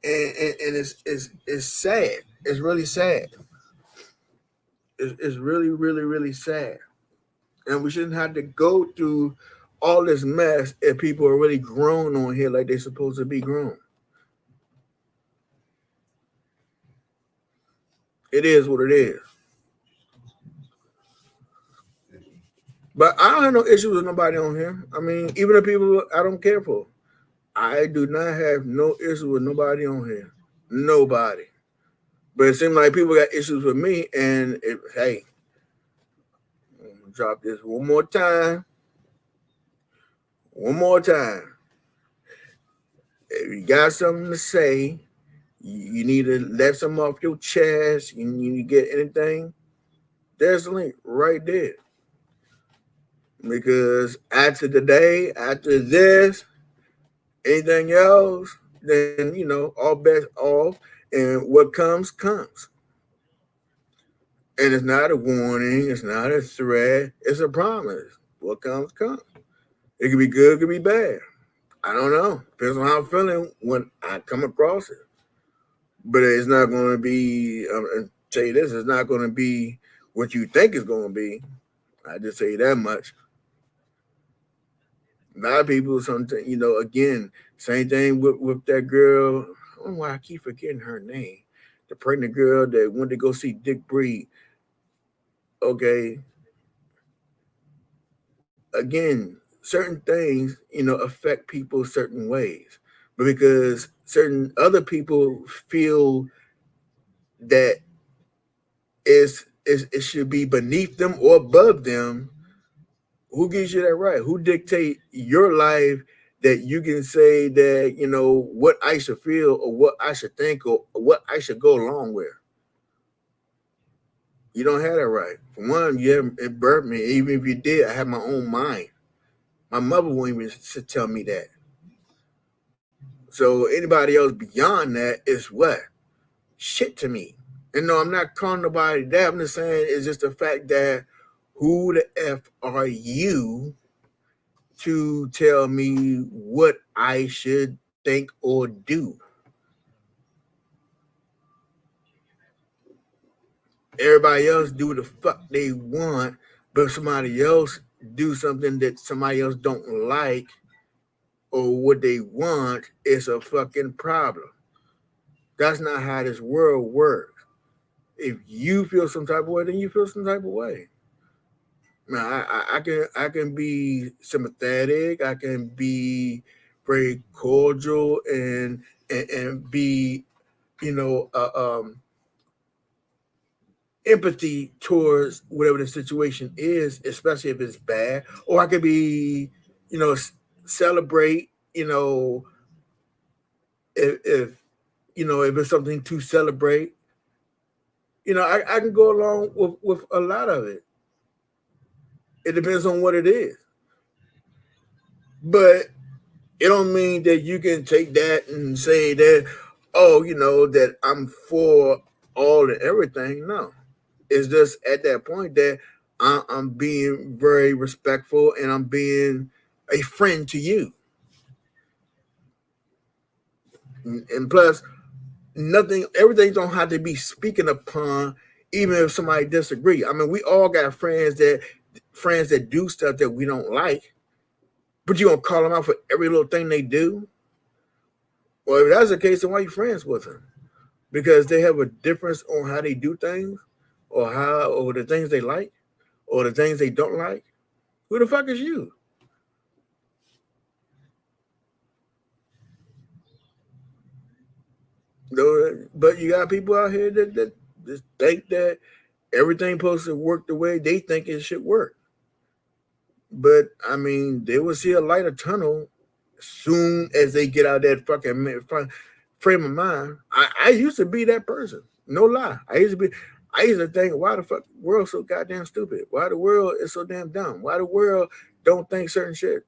and it's sad. It's really sad. It's really, really, really sad. And we shouldn't have to go through all this mess if people are really grown on here like they're supposed to be grown. It is what it is. But I don't have no issues with nobody on here. I mean, even the people I don't care for, I do not have no issue with nobody on here. Nobody. But it seems like people got issues with me, and hey, I'm gonna drop this one more time. One more time. If you got something to say, you need to let something off your chest. You need to get anything. There's a link right there. Because after the day, after this, anything else, then all bets off, and what comes comes. And it's not a warning, it's not a threat, it's a promise. What comes comes. It could be good, it could be bad. I don't know. Depends on how I'm feeling when I come across it. But it's not going to be. Tell you this, it's not going to be what you think it's going to be. I just say that much. A lot of people, sometimes, again, same thing with that girl. I don't know why I keep forgetting her name. The pregnant girl that went to go see Dick Breed. Okay, again, certain things, affect people certain ways, but because certain other people feel that it should be beneath them or above them. Who gives you that right? Who dictate your life that you can say that what I should feel or what I should think or what I should go along with? You don't have that right. For one, you haven't it birthed me. Even if you did, I have my own mind. My mother won't even tell me that. So anybody else beyond that is what? Shit to me. And no, I'm not calling nobody that. I'm just saying it's just the fact that who the F are you to tell me what I should think or do? Everybody else do what the fuck they want, but somebody else do something that somebody else don't like or what they want is a fucking problem. That's not how this world works. If you feel some type of way, then you feel some type of way. Now, I can be sympathetic. I can be very cordial and be you know uh, um, empathy towards whatever the situation is, especially if it's bad. Or I could be celebrate. If if it's something to celebrate, I can go along with a lot of it. It depends on what it is, but it don't mean that you can take that and say that, oh, that I'm for all and everything. No, it's just at that point that I'm being very respectful and I'm being a friend to you. And plus, everything don't have to be speaking upon, even if somebody disagree. I mean, we all got friends that do stuff that we don't like, but you gonna call them out for every little thing they do. Well, if that's the case, then why are you friends with them? Because they have a difference on how they do things, or how or the things they like or the things they don't like, who the fuck is you? But you got people out here that just think that everything supposed to work the way they think it should work. But I mean, they will see a light of tunnel soon as they get out of that frame of mind. I used to be that person. No lie. I used to think, why the fuck the world so goddamn stupid? Why the world is so damn dumb? Why the world don't think certain shit?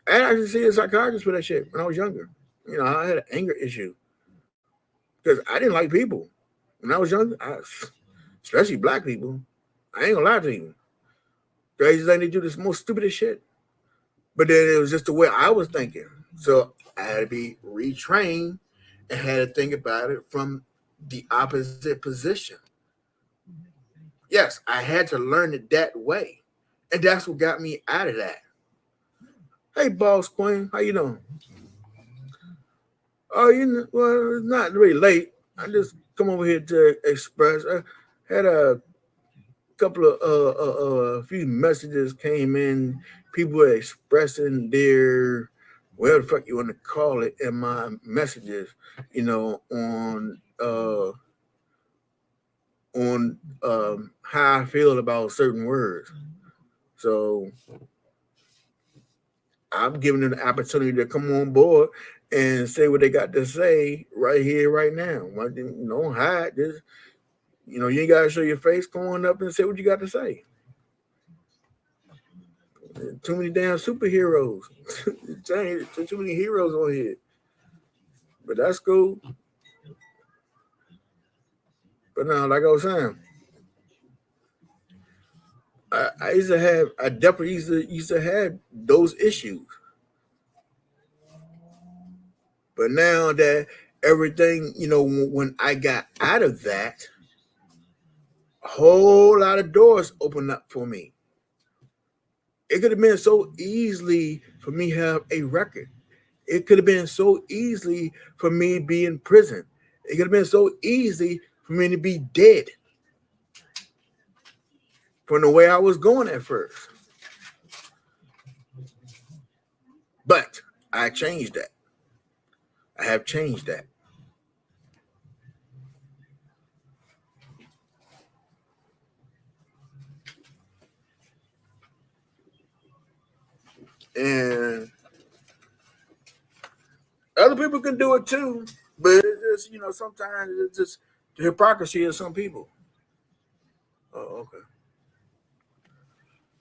I actually see a psychiatrist for that shit when I was younger. You know, I had an anger issue because I didn't like people when I was younger, especially black people. I ain't gonna lie to you. Crazy thing they do this most stupidest shit. But then it was just the way I was thinking. So I had to be retrained and had to think about it from the opposite position. Yes, I had to learn it that way. And that's what got me out of that. Hey, boss queen, how you doing? Oh, well, it's not really late. I just come over here to express. I had a couple of few messages came in. People were expressing their whatever the fuck you want to call it in my messages. You know, on how I feel about certain words. So I'm giving them the opportunity to come on board and say what they got to say right here, right now. Don't hide this. You know, you ain't gotta show your face. Come on up and say what you got to say. Too many damn superheroes. Too many heroes on here. But that's cool. But now, like I was saying, I definitely used to have those issues. But now that everything, when I got out of that, a whole lot of doors opened up for me. It could have been so easily for me to have a record. It could have been so easily for me to be in prison. It could have been so easy for me to be dead from the way I was going at first. But I changed that. I have changed that. And other people can do it too. But it's just, sometimes it's just the hypocrisy of some people. Oh, okay.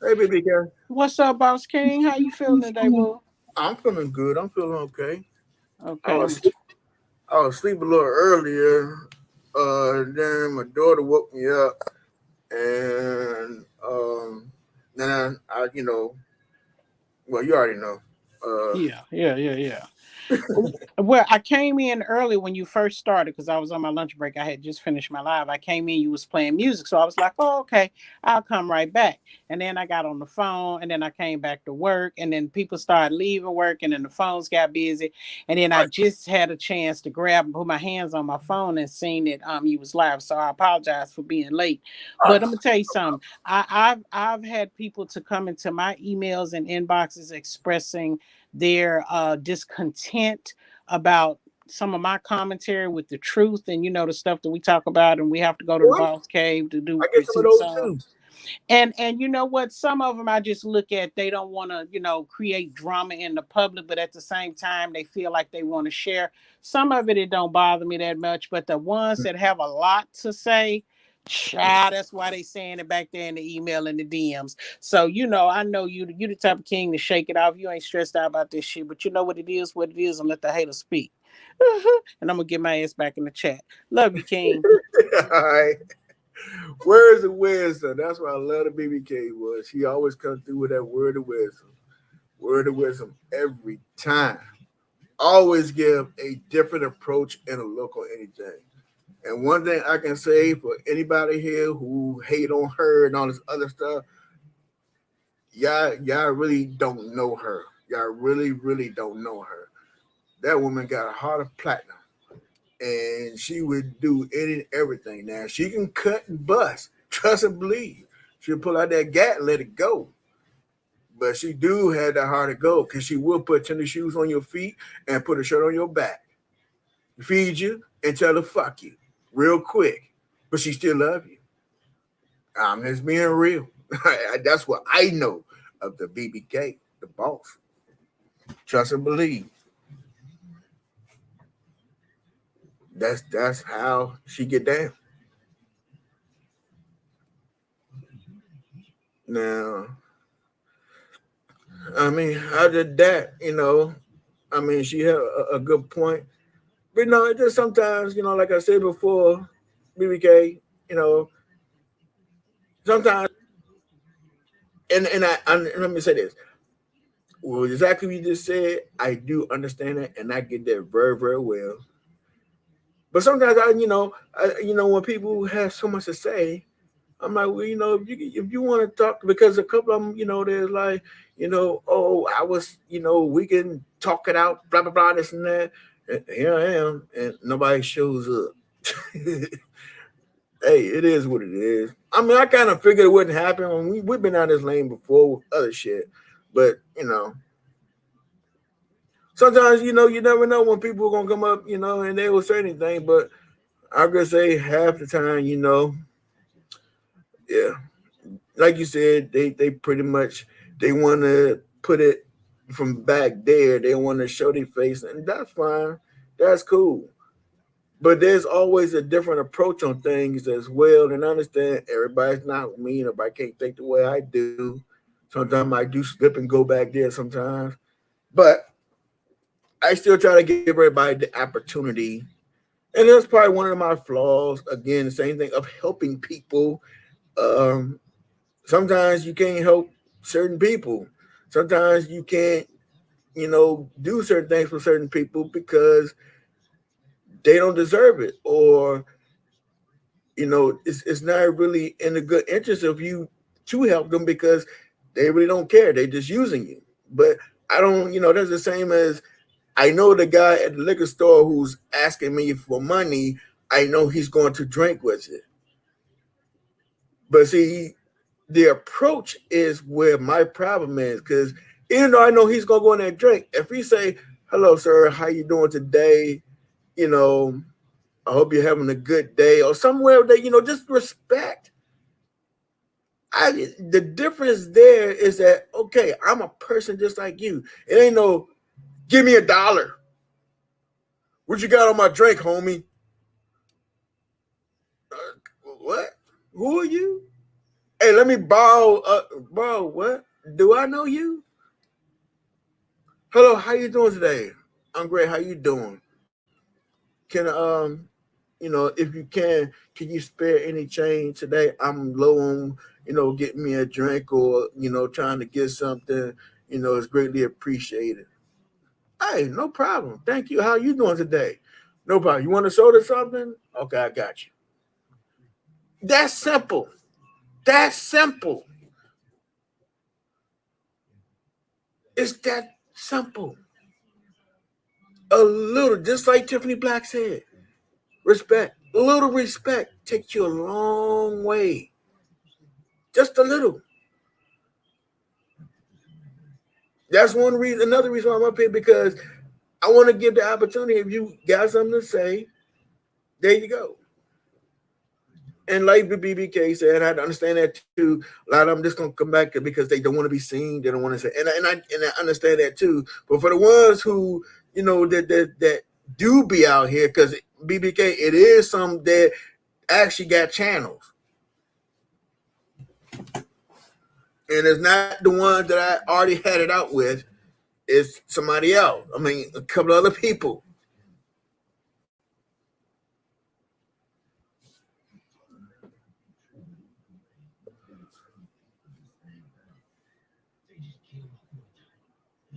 Hey, baby girl. What's up, Boss King? How you feeling today, boo? I'm feeling good. I'm feeling okay. I Okay. was I was asleep a little earlier. Then my daughter woke me up, and then well, you already know. Uh, Yeah. Well, I came in early when you first started because I was on my lunch break. I had just finished my live. I came in, you was playing music, so I was like, "Oh, okay, I'll come right back." And then I got on the phone, and then I came back to work, and then people started leaving work, and then the phones got busy, and then I right. just had a chance to grab and put my hands on my phone and seen that you was live. So I apologize for being late, but I'm gonna tell you something. I've had people to come into my emails and inboxes expressing their discontent about some of my commentary with the truth and the stuff that we talk about, and we have to go to the Well, boss cave to do I get some of receipts those on. too. And you know what, some of them I just look at, they don't want to create drama in the public, but at the same time they feel like they want to share. Some of it don't bother me that much, but the ones that have a lot to say, child, that's why they saying it back there in the email and the DMs. So I know you the type of king to shake it off. You ain't stressed out about this shit, but you know what it is, and let the haters speak. And I'm gonna get my ass back in the chat. Love you, King. All right. Words of wisdom. That's why I love the BBK was. She always comes through with that word of wisdom. Word of wisdom every time. Always give a different approach and a look on anything. And one thing I can say for anybody here who hate on her and all this other stuff, y'all really don't know her. Y'all really, really don't know her. That woman got a heart of platinum. and she would do any and everything. Now she can cut and bust, trust and believe. She'll pull out that gat and let it go. But she do have that heart to go because she will put tennis shoes on your feet and put a shirt on your back, feed you and tell her fuck you real quick. But she still love you. I'm just being real. That's what I know of the BBK, the boss. Trust and believe. That's how she get down. Now, I mean, other than that, I mean, she had a good point. But no, it just sometimes, like I said before, BBK, you know, sometimes, and let me say this. Well, exactly what you just said, I do understand it, and I get that very, very well. But sometimes when people have so much to say, I'm like, well, if you want to talk, because a couple of them, there's like, oh, I was, we can talk it out, blah blah blah, this and that. And here I am, and nobody shows up. Hey, it is what it is. I mean, I kind of figured it wouldn't happen when we've been out this lane before with other shit, but sometimes you never know when people are gonna come up, and they will say anything. But I could say half the time, yeah, like you said, they pretty much they want to put it from back there. They want to show their face, and that's fine. That's cool. But there's always a different approach on things as well. And I understand everybody's not me. Everybody can't think the way I do. Sometimes I do slip and go back there sometimes. But I still try to give everybody the opportunity. And that's probably one of my flaws. Again, the same thing of helping people. Um, Sometimes you can't help certain people. Sometimes you can't, do certain things for certain people because they don't deserve it, or it's not really in the good interest of you to help them because they really don't care. They're just using you. But I don't, that's the same as I know the guy at the liquor store who's asking me for money. I know he's going to drink with it. But see, the approach is where my problem is, because even though I know he's gonna go in there and drink, if he say, "Hello, sir, how you doing today?" You know, I hope you're having a good day, or somewhere that just respect. The difference there is that okay, I'm a person just like you. It ain't no give me $1. What you got on my drink, homie? What? Who are you? Hey, let me borrow. Bro, what? Do I know you? Hello, how you doing today? I'm great. How you doing? Can if you can you spare any change today? I'm low on, getting me a drink or trying to get something. It's greatly appreciated. Hey, no problem. Thank you. How you doing today? No problem. You want a soda or something? Okay, I got you. That's simple. That's simple. It's that simple. A little, just like Tiffany Black said, respect. A little respect takes you a long way. Just a little. That's one reason. Another reason why I'm up here, because I want to give the opportunity. If you got something to say, there you go. And like the BBK said, I understand that too. A lot of them just gonna come back because they don't want to be seen. They don't want to say, and I understand that too. But for the ones who that do be out here, because BBK, it is some that actually got channels, and it's not the ones that I already had it out with. It's somebody else. I mean, a couple of other people.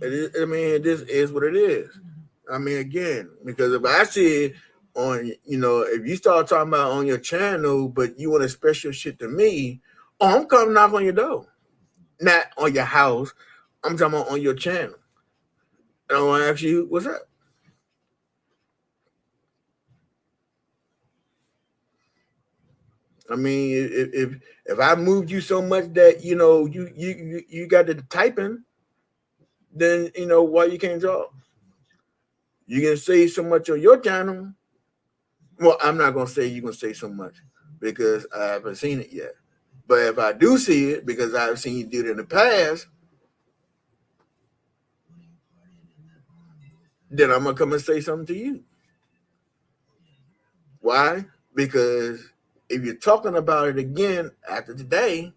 I mean, this is what it is. I mean, again, because if I see it on, if you start talking about on your channel, but you want to express your shit to me, oh, I'm coming knock on your door, not on your house. I'm talking about on your channel. And I want to ask you, what's up? I mean, if I moved you so much that you got the typing, then why you can't talk? You can say so much on your channel. Well, I'm not gonna say you can say so much because I haven't seen it yet. But if I do see it, because I've seen you do it in the past, then I'm gonna come and say something to you. Why? Because if you're talking about it again after today,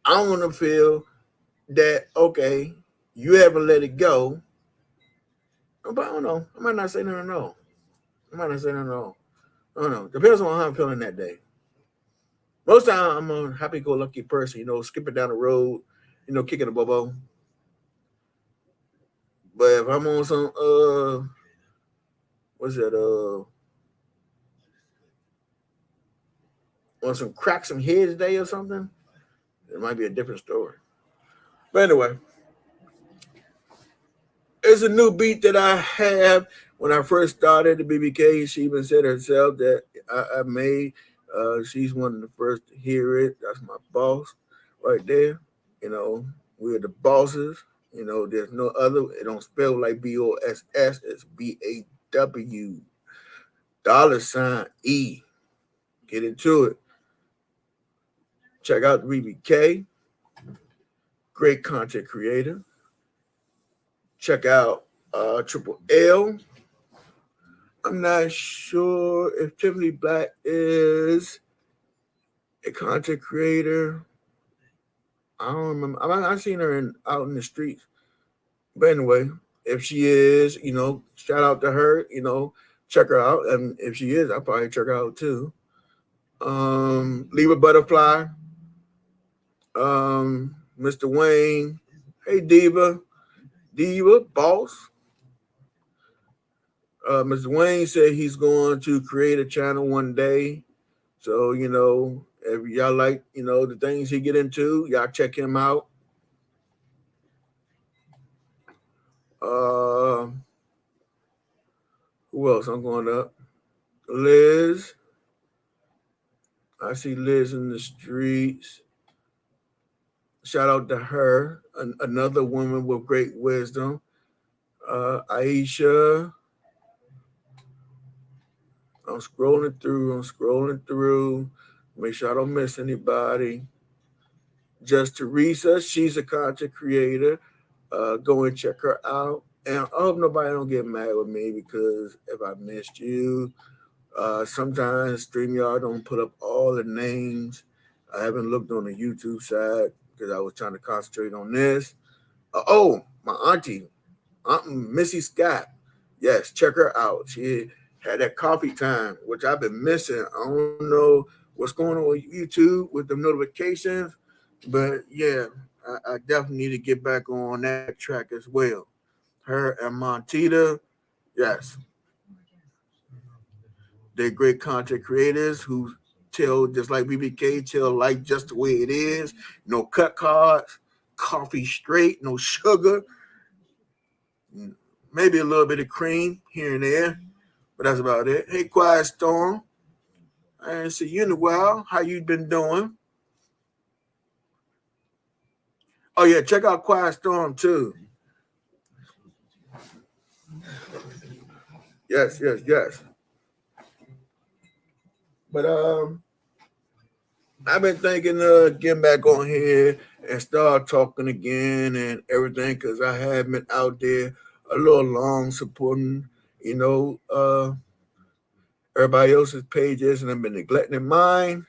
I'm gonna feel that okay, you haven't let it go. But I don't know. I might not say no, no. I might not say no, no. I don't know. Depends on how I'm feeling that day. Most time I'm a happy-go-lucky person. Skipping down the road, kicking a bobo. But if I'm on some what's that on some crack some heads day or something, it might be a different story. But anyway, it's a new beat that I have. When I first started the BBK, she even said herself that I made. She's one of the first to hear it. That's my boss right there. You know, we're the bosses. There's no other. It don't spell like BOSS. It's BAW $E. Get into it. Check out BBK. Great content creator. Check out Triple L. I'm not sure if Tiffany Black is a content creator. I don't remember. I've seen her out in the streets. But anyway, if she is, shout out to her. Check her out. And if she is, I'll probably check her out too. Leave a Butterfly. Mr. Wayne. Hey Diva, boss. Mr. Wayne said he's going to create a channel one day. So, if y'all like, the things he get into, y'all check him out. Uh, who else? I'm going up. Liz. I see Liz in the streets. Shout out to her, another woman with great wisdom. Aisha. I'm scrolling through. Make sure I don't miss anybody. Just Teresa, she's a content creator. Go and check her out. And I hope nobody don't get mad with me because if I missed you, sometimes StreamYard don't put up all the names. I haven't looked on the YouTube side because I was trying to concentrate on this. My auntie, Aunt Missy Scott. Yes, check her out. She had that coffee time, which I've been missing. I don't know what's going on with YouTube with the notifications, but yeah, I definitely need to get back on that track as well. Her and Montita, yes, they're great content creators who tell just like BBK, tell life just the way it is. No cut cards, coffee straight, no sugar, maybe a little bit of cream here and there, but that's about it. Hey, Quiet Storm, I ain't see you in a while. How you been doing? Oh yeah, check out Quiet Storm too. Yes. But I've been thinking getting back on here and start talking again and everything because I have been out there a little long supporting, you know, uh, everybody else's pages and I've been neglecting mine.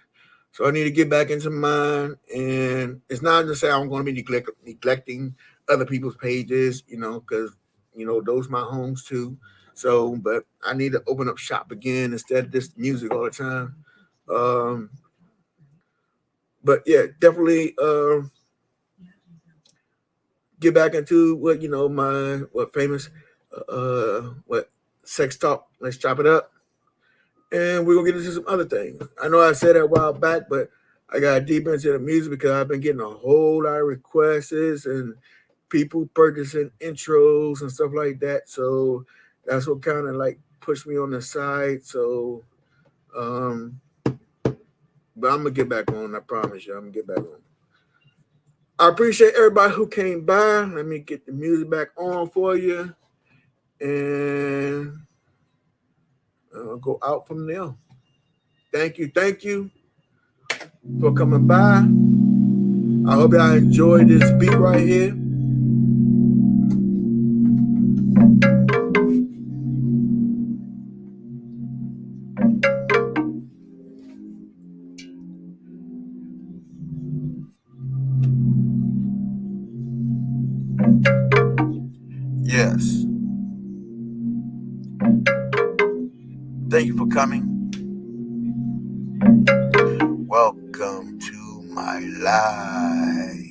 So I need to get back into mine. And it's not to say I'm going to be neglecting other people's pages, because, those my homes too. So, but I need to open up shop again instead of just music all the time. Um, but yeah, definitely get back into my what famous what sex talk. Let's chop it up, and we're gonna get into some other things. I know I said that a while back, but I got deep into the music because I've been getting a whole lot of requests and people purchasing intros and stuff like that. So that's what kind of like pushed me on the side. So um, but I'm gonna get back on. I promise you, I'm gonna get back on. I appreciate everybody who came by. Let me get the music back on for you, and I'll go out from there. Thank you for coming by. I hope y'all enjoyed this beat right here. Yes. Thank you for coming. Welcome to my life.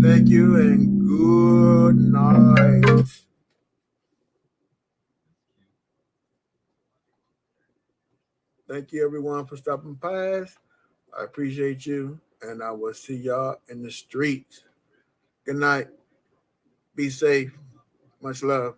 Thank you and good night. Thank you, everyone, for stopping past. I appreciate you, and I will see y'all in the streets. Good night. Be safe. Much love.